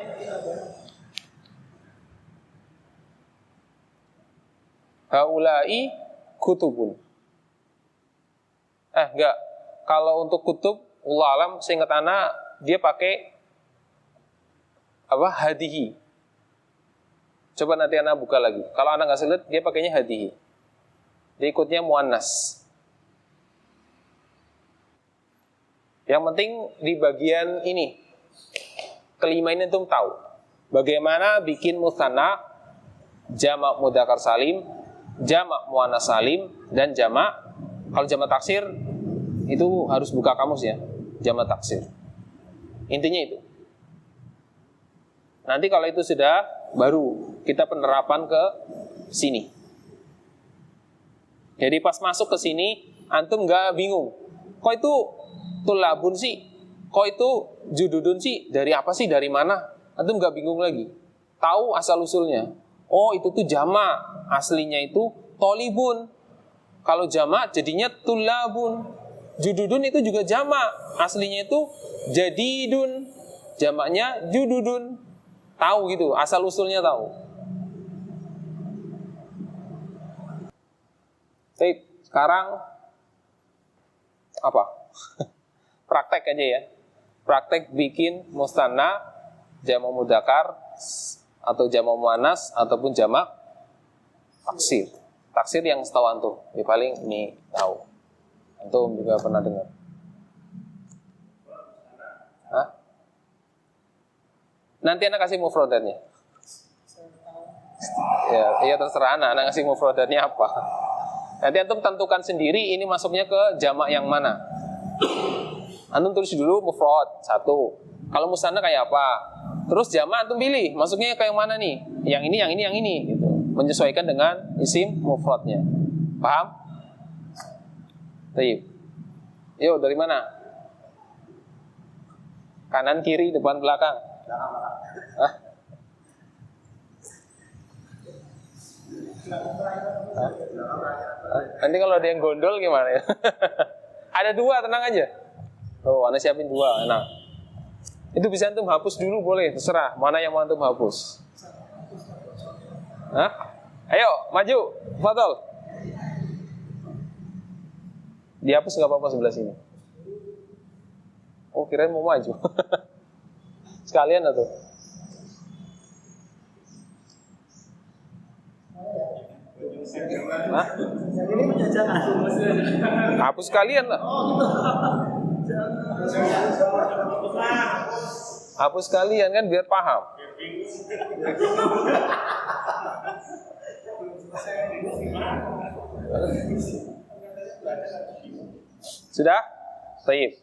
haulai kutubun. Enggak. Kalau untuk kutub, Allah alam, seingat anak, dia pakai apa? Hadihi. Coba nanti anak buka lagi. Kalau anak nggak sulit, dia pakainya hadihi. Dia ikutnya muannas. Yang penting di bagian ini, kelima ini antum tahu. Bagaimana bikin musanna, jamak mudzakkar salim, jamak muannas salim, dan jamak. Kalau jamak taksir itu harus buka kamus ya. Jamak taksir. Intinya itu. Nanti kalau itu sudah, baru kita penerapan ke sini. Jadi pas masuk ke sini, antum nggak bingung. Kok itu tulabun sih? Kok itu jududun sih? Dari apa sih? Dari mana? Antum nggak bingung lagi. Tahu asal usulnya. Oh itu tuh jamak. Aslinya itu tolibun. Kalau jamak jadinya tulabun. Jududun itu juga jamak. Aslinya itu jadidun. Jamaknya jududun. Tahu gitu, asal usulnya tahu. Baik, sekarang apa? Praktek aja ya. Praktek bikin mustanna, jamak mudzakkar atau jamak muannas ataupun jamak taksir. Taksir yang setahu antum, ya paling ini tahu. Antum juga pernah dengar. Hah? Nanti anak kasih mufradatnya. Ya terserah anak kasih mufradatnya apa. Nanti antum tentukan sendiri ini masuknya ke jamak yang mana. Antum tulis dulu mufrad satu. Kalau musanna kayak apa? Terus jamak antum pilih masuknya kayak mana nih? Yang ini, yang ini, yang ini gitu. Menyesuaikan dengan isim mufradnya. Paham? Baik. Yuk, dari mana? Kanan, kiri, depan, belakang. Hah? Nanti kalau ada yang gondol gimana ya? Ada dua, tenang aja. Oh, Anda siapin dua, enak. Itu bisa antum hapus dulu boleh, terserah. Mana yang mau antum hapus? Hah? Ayo, maju, fadhol. Dihapus nggak apa-apa sebelah sini. Oh, kirain mau maju. Sekalian atau? Hah? Hapus sekalian lah. Hapus kalian kan biar paham. Sudah? Baik.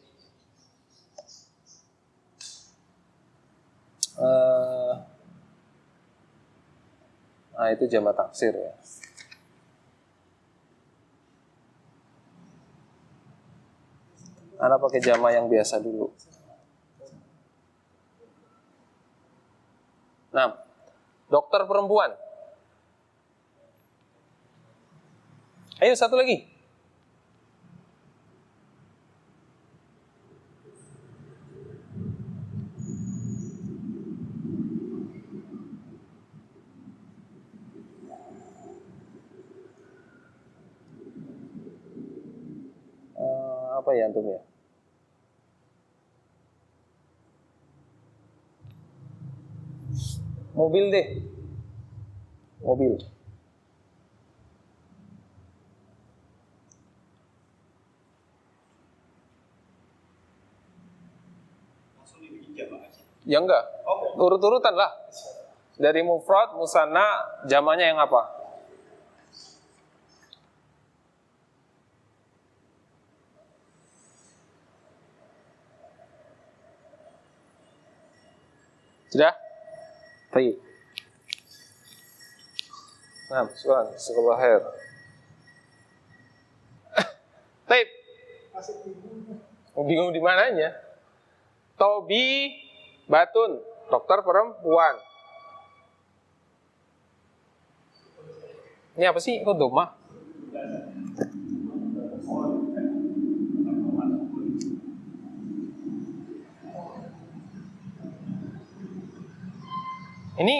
Nah, itu jamak taksir ya. Ana pakai jamak yang biasa dulu. Nah, dokter perempuan. Ayo satu lagi. Apa ya antum ya? Mobil deh. Mobil. Ya enggak. Urut-urutan lah. Dari mufrad, musanna, jamaknya yang apa? Sudah? Baik. Nah, soal sekolah khair. Taib. Bingung di mananya? Tobi Batun, dokter perempuan. Ini apa sih? Kok doma? Ini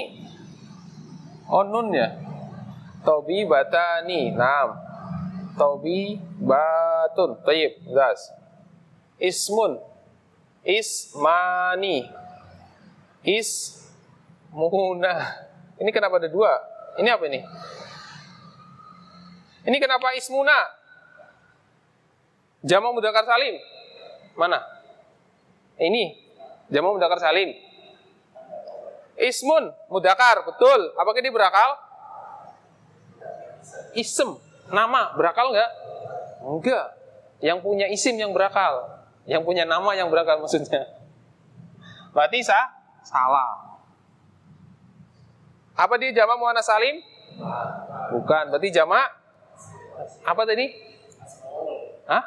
onun ya. Tobi batani, nam. Tobi batun, tayyib, gas. Ismun, ismani, ismuna. Ini kenapa ada dua? Ini apa ini? Ini kenapa ismuna? Jamak mudzakkar salim. Mana? Ini jamak mudzakkar salim. Ismun, mudzakkar, betul. Apakah ini berakal? Ism, nama, berakal enggak? Enggak. Yang punya isim yang berakal. Yang punya nama yang berakal maksudnya. Berarti salah. Apa dia jamak muannats salim? Bukan, berarti jamak apa tadi? Hah?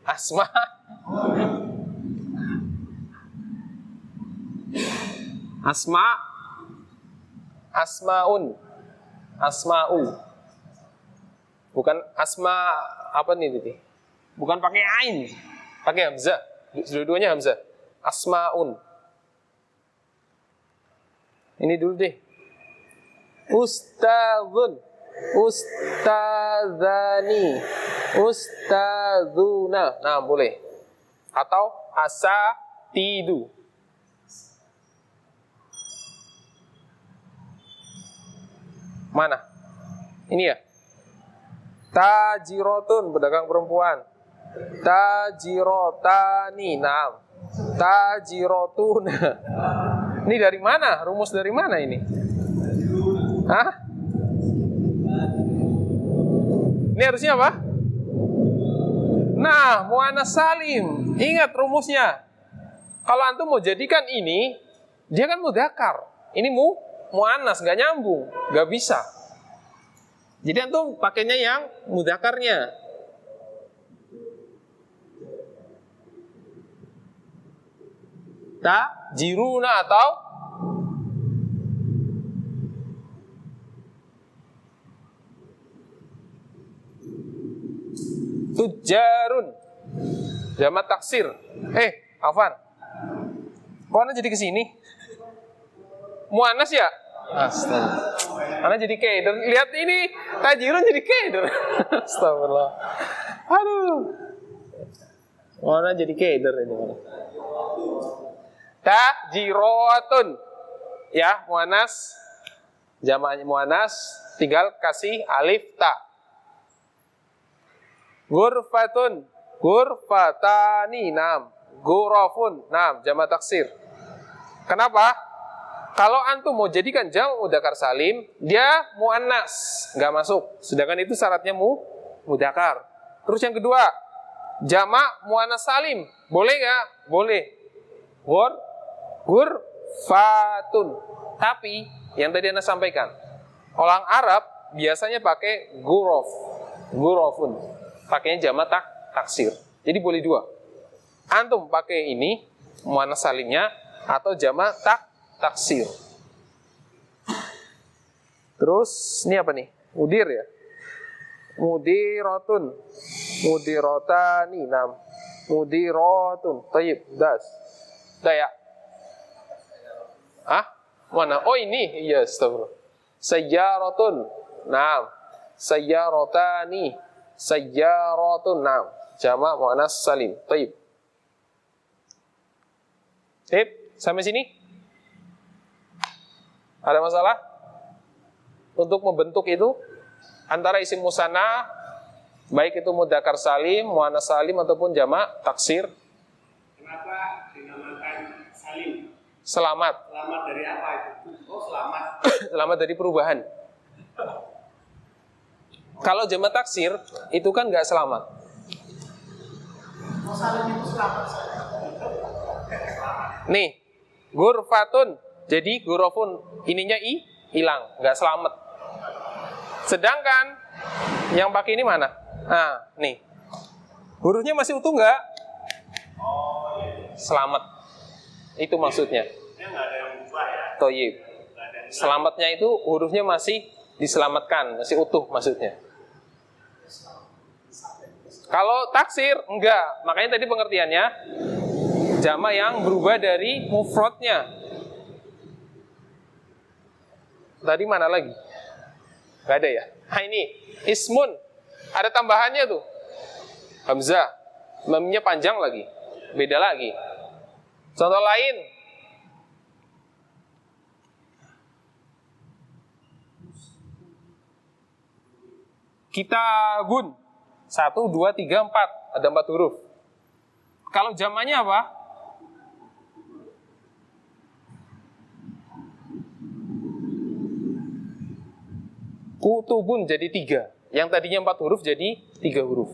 Asma. Asmaun. Asma'u. Bukan asma apa nih tadi? Bukan pakai ain, pakai hamzah. Dua-duanya hamzah. Asmaun. Ini dulu deh. Ustadzun, ustadzani, ustadzuna. Nah, boleh. Atau asatidu. Mana? Ini ya. Tajirotun, pedagang perempuan. Tajirotani, nah. Tajirotun. Ini dari mana? Rumus dari mana ini? Hah? Ini harusnya apa? Nah, muannats salim. Ingat rumusnya. Kalau antum mau jadikan ini, dia kan mudzakkar. Ini muannats, nggak nyambung, nggak bisa. Jadi antum pakainya yang mudzakarnya. Tajiruna atau tujarun, jamak taksir. Afwan, kok Anda jadi kesini? Muannas ya? Astaga, Anda jadi keder. Lihat ini, tajirun jadi keder. Astagfirullah. Aduh, Anda jadi keder ini. Tajirotun, ya muannas, jamaknya muannas, tinggal kasih alif ta. Ghurfatun, Ghurfatani, nam. Ghurafun, nam, jamak taksir. Kenapa? Kalau antum mau jadikan jamak mudzakkar salim, dia muannas, nggak masuk. Sedangkan itu syaratnya mudzakkar. Terus yang kedua, jamak muannas salim, boleh nggak? Boleh. Ghurfatun. Tapi yang tadi Anda sampaikan, orang Arab biasanya pakai ghurafun. Pakainya jamak taksir. Jadi boleh dua. Antum pakai ini muannas salimnya atau jamak taksir. Terus ini apa nih? Mudir ya. Mudiratun. Mudiratani, nam. Mudiratun. Tayyib, das. Daya. Mana? Oh ini. Iya, astagfirullah. Sayyaratun. Nam. Sayyaratani. Sayyaratun, nam. Jamak muannas salim. Tayyib. Sampai sini? Ada masalah? Untuk membentuk itu antara isim musanna, baik itu mudzakkar salim, muannas salim ataupun jamak taksir. Kenapa dinamakan salim? Selamat. Selamat dari apa itu? Oh, selamat. Selamat dari perubahan. Kalau jamak taksir itu kan nggak selamat. Oh, salim itu selamat. Nih, ghurfatun. Jadi ghurafun ininya hilang, nggak selamat. Sedangkan yang pakai ini mana? Nah, nih. Hurufnya masih utuh nggak? Oh, iya. Selamat. Itu maksudnya. Dia nggak ada yang berubah ya? Toyib. Selamatnya itu hurufnya masih diselamatkan, masih utuh maksudnya. Kalau taksir, enggak. Makanya tadi pengertiannya, jamak yang berubah dari mufradnya. Tadi mana lagi? Gak ada ya? Nah ini, ismun. Ada tambahannya tuh. Hamzah. Memnya panjang lagi. Beda lagi. Contoh lain. Kitabun. 1, 2, 3, 4. Ada 4 huruf. Kalau jamaknya apa? Kutubun jadi 3. Yang tadinya 4 huruf jadi 3 huruf.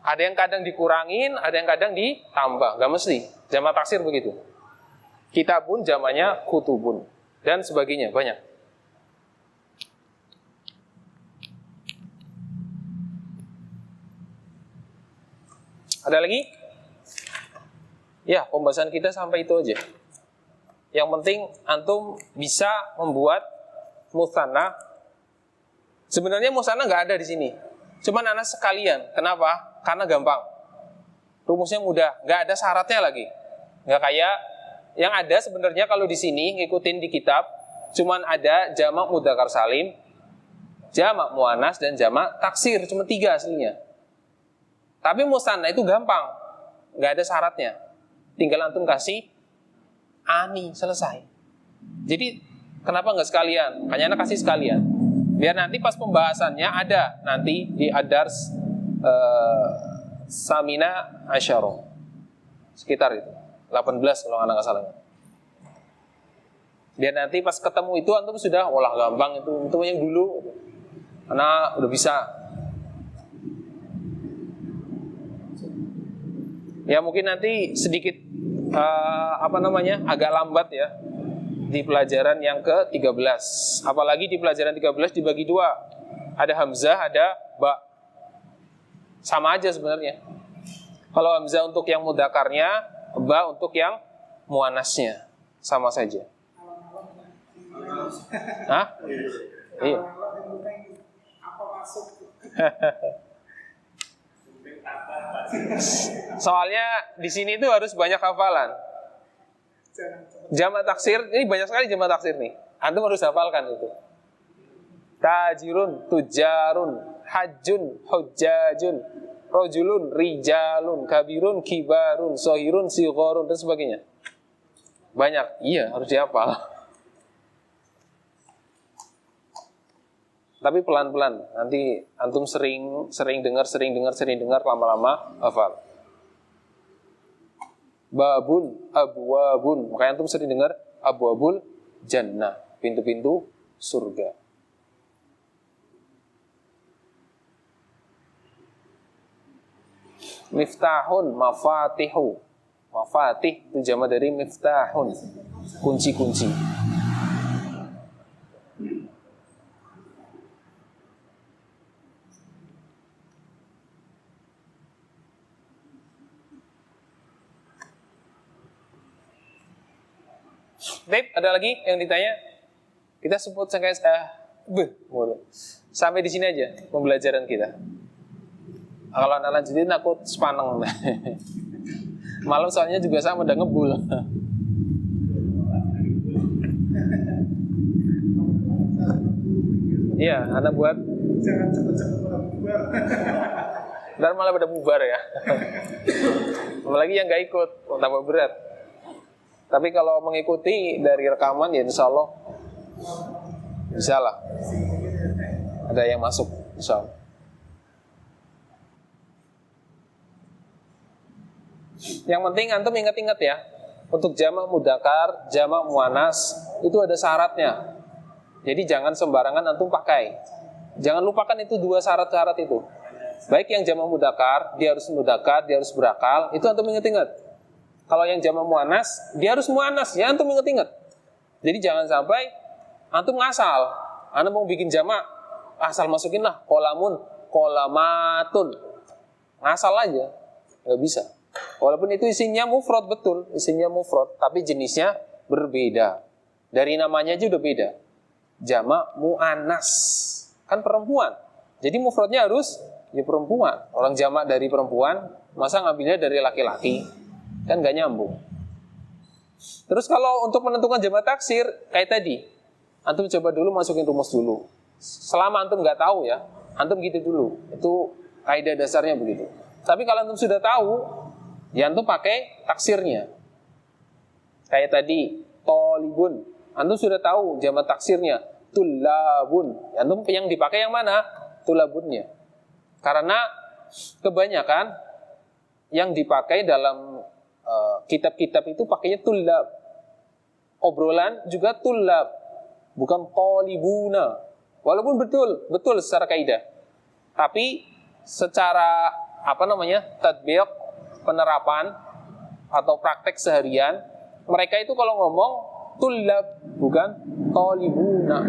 Ada yang kadang dikurangin, ada yang kadang ditambah. Gak mesti. Jamak taksir begitu. Kitabun jamaknya kutubun. Dan sebagainya. Banyak. Ada lagi? Ya, pembahasan kita sampai itu aja. Yang penting antum bisa membuat musanna. Sebenarnya musanna nggak ada di sini. Cuman anak sekalian. Kenapa? Karena gampang. Rumusnya mudah. Nggak ada syaratnya lagi. Nggak kayak yang ada sebenarnya kalau di sini ngikutin di kitab. Cuman ada jamak mudzakkar salim, jamak muannas dan jamak taksir. Cuma 3 aslinya. Tapi musanna itu gampang. Nggak ada syaratnya. Tinggal antum kasih ani, selesai. Jadi kenapa nggak sekalian? Makanya anak kasih sekalian. Biar nanti pas pembahasannya ada nanti di Ad-Dars Samina Asyaro. Sekitar itu. 18 kalau anak nggak salah. Biar nanti pas ketemu itu antum sudah olah gampang itu yang dulu. Anak udah bisa. Ya mungkin nanti sedikit agak lambat ya di pelajaran yang ke-13. Apalagi di pelajaran 13 dibagi 2. Ada hamzah, ada ba. Sama aja sebenarnya. Kalau hamzah untuk yang mudzakarnya, ba untuk yang muannasnya. Sama saja. Hah? Iya. Apa masuk? Soalnya di sini itu harus banyak hafalan. Jamak taksir, ini banyak sekali jamak taksir nih. Antum harus hafalkan itu. Tajirun, tujarun, hajjun, hujjajun, rojulun, rijalun, kabirun, kibarun, sohirun, sigorun, dan sebagainya. Banyak, iya harus dihafal. Tapi pelan-pelan. Nanti antum sering dengar lama-lama hafal. Babun, abwabun. Makanya antum sering dengar abwabul jannah, pintu-pintu surga. Miftahun, mafatihu. Mafatih itu jama dari miftahun, kunci-kunci. Baik, ada lagi yang ditanya? Kita sebut sampai di sini aja pembelajaran kita. Kalau anak lanjutin aku sepaneng. Malam soalnya juga sama udah ngebul. Iya, anak buat. Jangan cepet-cepet orang bubar. Ntar malah pada bubar ya. Apalagi yang gak ikut, tambah berat. Tapi kalau mengikuti dari rekaman ya insya Allah bisa lah. Ada yang masuk insya Allah. Yang penting antum ingat-ingat ya, untuk jamak mudzakkar, jamak muannas itu ada syaratnya. Jadi jangan sembarangan antum pakai. Jangan lupakan itu dua syarat-syarat itu. Baik yang jamak mudzakkar, dia harus mudzakkar, dia harus berakal, itu antum ingat-ingat. Kalau yang jamak muannas, dia harus muannas, ya antum ingat-ingat. Jadi jangan sampai antum ngasal. Antum mau bikin jamak, asal masukinlah kolamun, kolamatun. Ngasal aja, nggak bisa. Walaupun itu isinya mufrad, betul, isinya mufrad, tapi jenisnya berbeda. Dari namanya aja udah beda. Jamak muannas, kan perempuan. Jadi mufradnya harus ya perempuan. Orang jamak dari perempuan, masa ngambilnya dari laki-laki? Kan gak nyambung. Terus kalau untuk menentukan jamak taksir, kayak tadi, antum coba dulu masukin rumus dulu. Selama antum nggak tahu ya, antum gitu dulu. Itu kaidah dasarnya begitu. Tapi kalau antum sudah tahu, ya antum pakai taksirnya. Kayak tadi, tolibun. Antum sudah tahu jamak taksirnya, tulabun. Antum yang dipakai yang mana? Tulabunnya. Karena kebanyakan yang dipakai dalam kitab-kitab itu pakainya tulab. Obrolan juga tulab, bukan tolibuna. Walaupun betul secara kaidah. Tapi secara tatbiq, penerapan atau praktek seharian, mereka itu kalau ngomong tulab bukan tolibuna.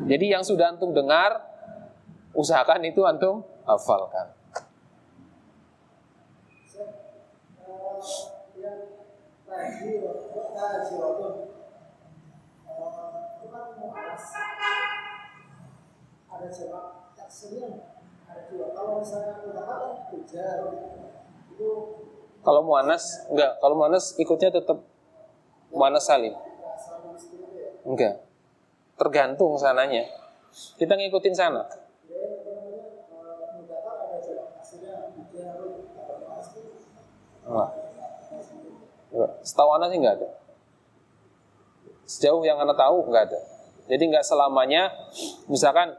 Jadi yang sudah antum dengar, usahakan itu antum hafalkan. Yang tadi itu kan muannas, ada jamak taksirnya, ada dua. Kalau misalnya mudzakkar tujar itu. Kalau muannas enggak, kalau muannas ikutnya tetap muannas salim. Enggak. Tergantung sananya. Kita ngikutin sana. Enggak. Setahu anak sih enggak ada. Sejauh yang anak tahu enggak ada. Jadi enggak selamanya misalkan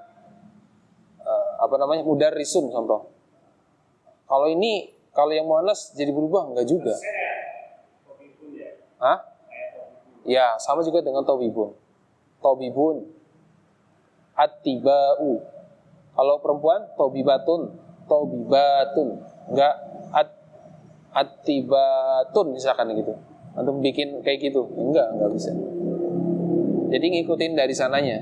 mudarrisun contoh. Kalau yang muannas jadi berubah enggak juga. Hah? Ya, sama juga dengan tobibun. Tobibun. At-tiba'u. Kalau perempuan tobibatun, tobibatun. Enggak at-tibatun misalkan gitu. Antum bikin kayak gitu. Enggak bisa. Jadi ngikutin dari sananya.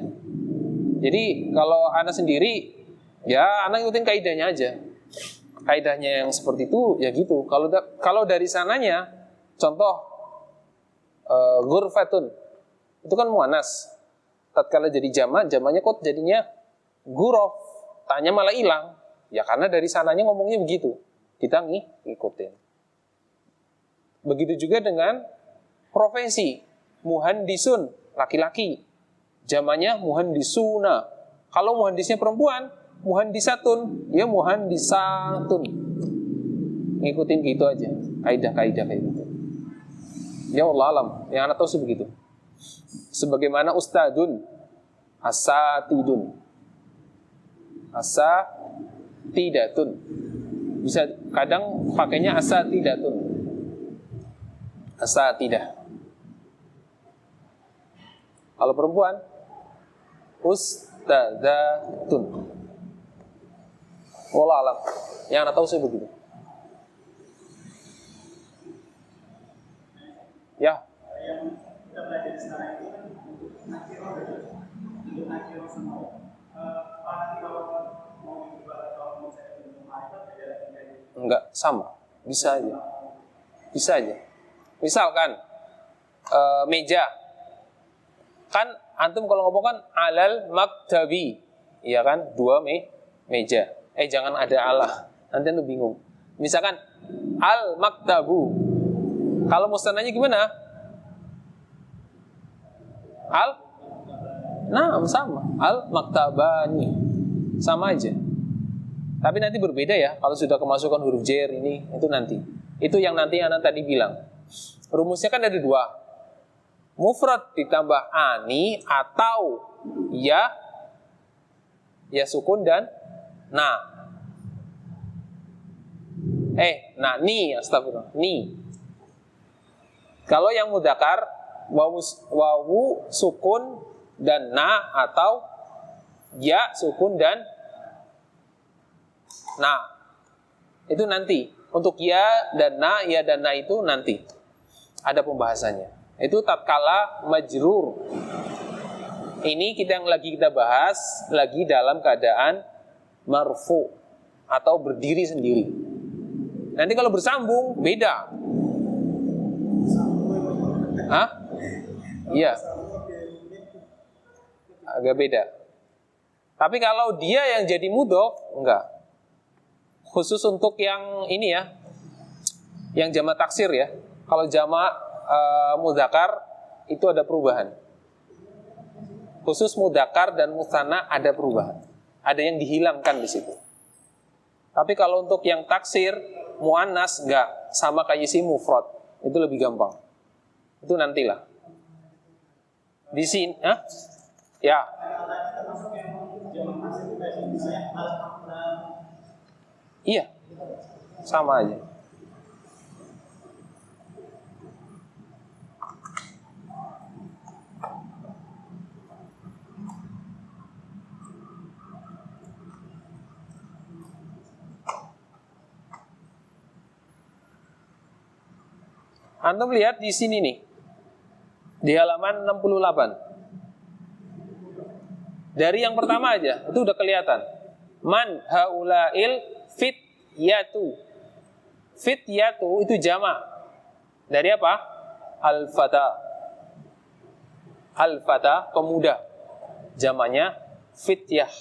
Jadi kalau anak sendiri, ya anak ngikutin kaidahnya aja. Kaidahnya yang seperti itu ya gitu. Kalau dari sananya, contoh ghurfatun, itu kan muannas. Tatkala jadi jamaknya kok jadinya ghuraf. Tanya malah hilang. Ya karena dari sananya ngomongnya begitu. Kita ngikutin. Begitu juga dengan profesi. Muhandisun, laki-laki. Jamaknya muhandisuna. Kalau muhandisnya perempuan, muhandisatun, ya muhandisatun. Ngikutin gitu aja, kaidah-kaidah kayak gitu. Ya Allah alam, yang anak tahu sih begitu. Sebagaimana ustadun, Asatidun. Asatidatun. Bisa kadang pakainya asatidatun. Asatidah. Kalau perempuan ustadzatun. Wallah alam. Yang anak tahu saya begitu. Ya. Yang kita belajar sekarang itu kan nakiro untuk nakiro semua. Nanti kalau mau diubah atau mau saya bentuk marifat beda lagi. Enggak, sama. Bisa aja. Bisa aja. Misalkan meja. Kan antum kalau ngomong kan alal maktabi. Iya kan? 2 meja. Jangan ada Allah. Nanti antum bingung. Misalkan al maktabu. Kalau mustananya gimana? Nah, sama. Al maktabani. Sama aja. Tapi nanti berbeda ya. Kalau sudah kemasukan huruf jar ini, itu nanti. Itu yang nanti anak tadi bilang. Rumusnya kan ada 2. Mufrad ditambah ani atau ya sukun dan ni, astagfirullah, ni. Kalau yang mudzakkar wawu sukun dan na atau ya sukun dan na. Itu nanti. Untuk ya dan na itu nanti. Ada pembahasannya. Itu tatkala majrur. Ini yang lagi kita bahas lagi dalam keadaan marfu atau berdiri sendiri. Nanti kalau bersambung beda. Hah? Iya. Agak beda. Tapi kalau dia yang jadi mudhof, enggak. Khusus untuk yang ini ya, yang jamak taksir ya. Kalau jamak mudzakkar itu ada perubahan. Khusus mudzakkar dan mutsanna ada perubahan. Ada yang dihilangkan di situ. Tapi kalau untuk yang taksir, muannas enggak, sama kayak isi mufrad. Itu lebih gampang. Itu nantilah. Di sini, ya. Iya. Sama aja. Antum lihat di sini nih. Di halaman 68. Dari yang pertama aja, itu udah kelihatan. Man haulail fityatu. Fityatu itu jamak. Dari apa? Al-fata. Al-fata, pemuda. Jamaknya fityah.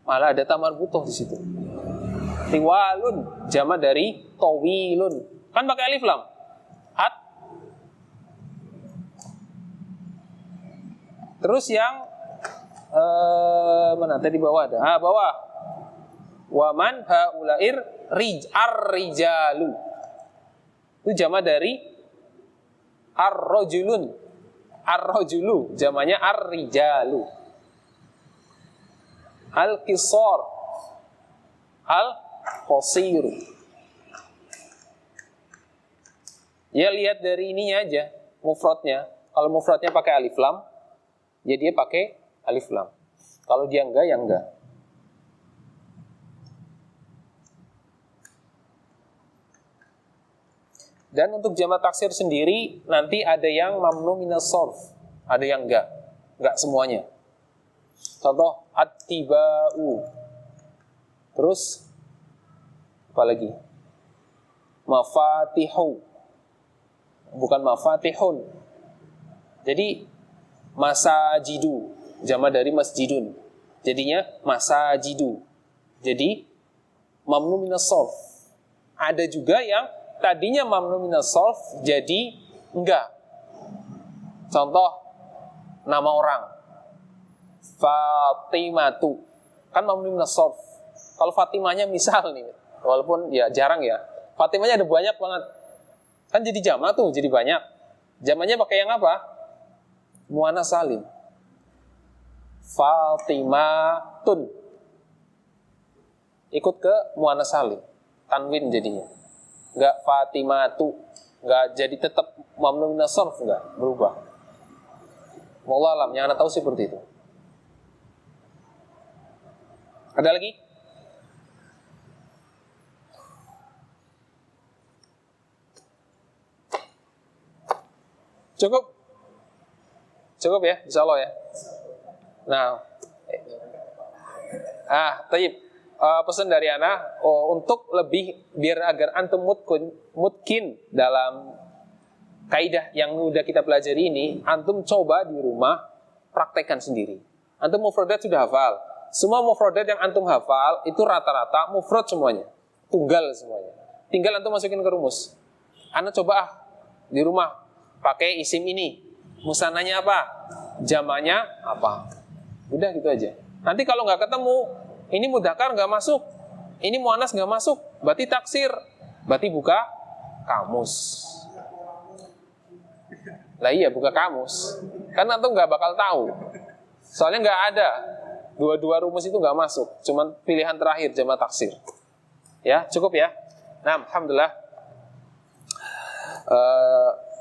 Malah ada tamar butuh di situ. Tiwalun, jamak dari tawilun. Kan pakai alif lam. Terus yang mana tadi bawah ada? Bawah. Waman haulair ar-rijalu. Itu jamak dari ar-rajulun. Ar-rajulu jamaknya ar-rijalu. Al-qisar. Al-qasiru. Ya lihat dari ininya aja, mufradnya. Kalau mufradnya pakai alif lam, ya dia pakai alif lam. Kalau dia enggak, ya enggak. Dan untuk jamak taksir sendiri, nanti ada yang mamnu minas sarf, ada yang enggak. Enggak semuanya. Contoh, at-tiba'u. Terus, apa lagi? Mafatihu. Bukan mafatihun. Jadi, masajidu, jamak dari masjidun. Jadinya masajidu. Jadi mamnu minas sarf. Ada juga yang tadinya mamnu minas sarf jadi enggak. Contoh nama orang. Fatimatu. Kan mamnu minas sarf. Kalau Fatimahnya misal nih, walaupun ya jarang ya. Fatimahnya ada banyak banget. Kan jadi jamak tuh, jadi banyak. Jamaknya pakai yang apa? Muannas salim. Fatimatun. Ikut ke muannas salim. Tanwin jadinya. Enggak Fatimatu. Enggak jadi tetap mamnu minas sarf, enggak berubah. Wallahu alam, yang Anda tahu seperti itu. Ada lagi? Cukup? Cukup ya, insyaallah ya. Nah, taib. Pesan dari Ana untuk lebih biar agar antum mutkin dalam kaidah yang udah kita pelajari ini, antum coba di rumah praktekkan sendiri. Antum mufradat sudah hafal. Semua mufradat yang antum hafal itu rata-rata mufrad semuanya, tunggal semuanya. Tinggal antum masukin ke rumus. Ana coba di rumah pakai isim ini. Musananya apa? Jamaknya apa? Udah gitu aja. Nanti kalau nggak ketemu, ini mudzakkar nggak masuk, ini muannas nggak masuk, berarti taksir, berarti buka kamus. Lah iya buka kamus, karena antum nggak bakal tahu. Soalnya nggak ada, dua rumus itu nggak masuk, cuman pilihan terakhir jamak taksir. Ya cukup ya. Nah, alhamdulillah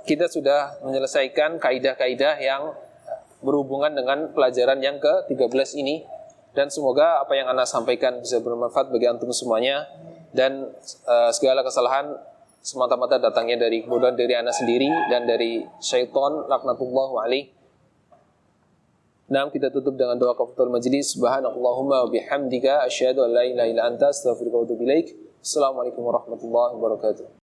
kita sudah menyelesaikan kaidah-kaidah yang berhubungan dengan pelajaran yang ke-13 ini. Dan semoga apa yang Ana sampaikan bisa bermanfaat bagi antum semuanya. Dan segala kesalahan semata-mata datangnya dari kemudian dari Ana sendiri dan dari syaitan laknatullah alaih. Nah, kita tutup dengan doa kafaratul majlis. Subhanallahumma wa bihamdika asyhadu an la ilaha illa anta astaghfiruka wa atubu ilaik. Assalamualaikum warahmatullahi wabarakatuh.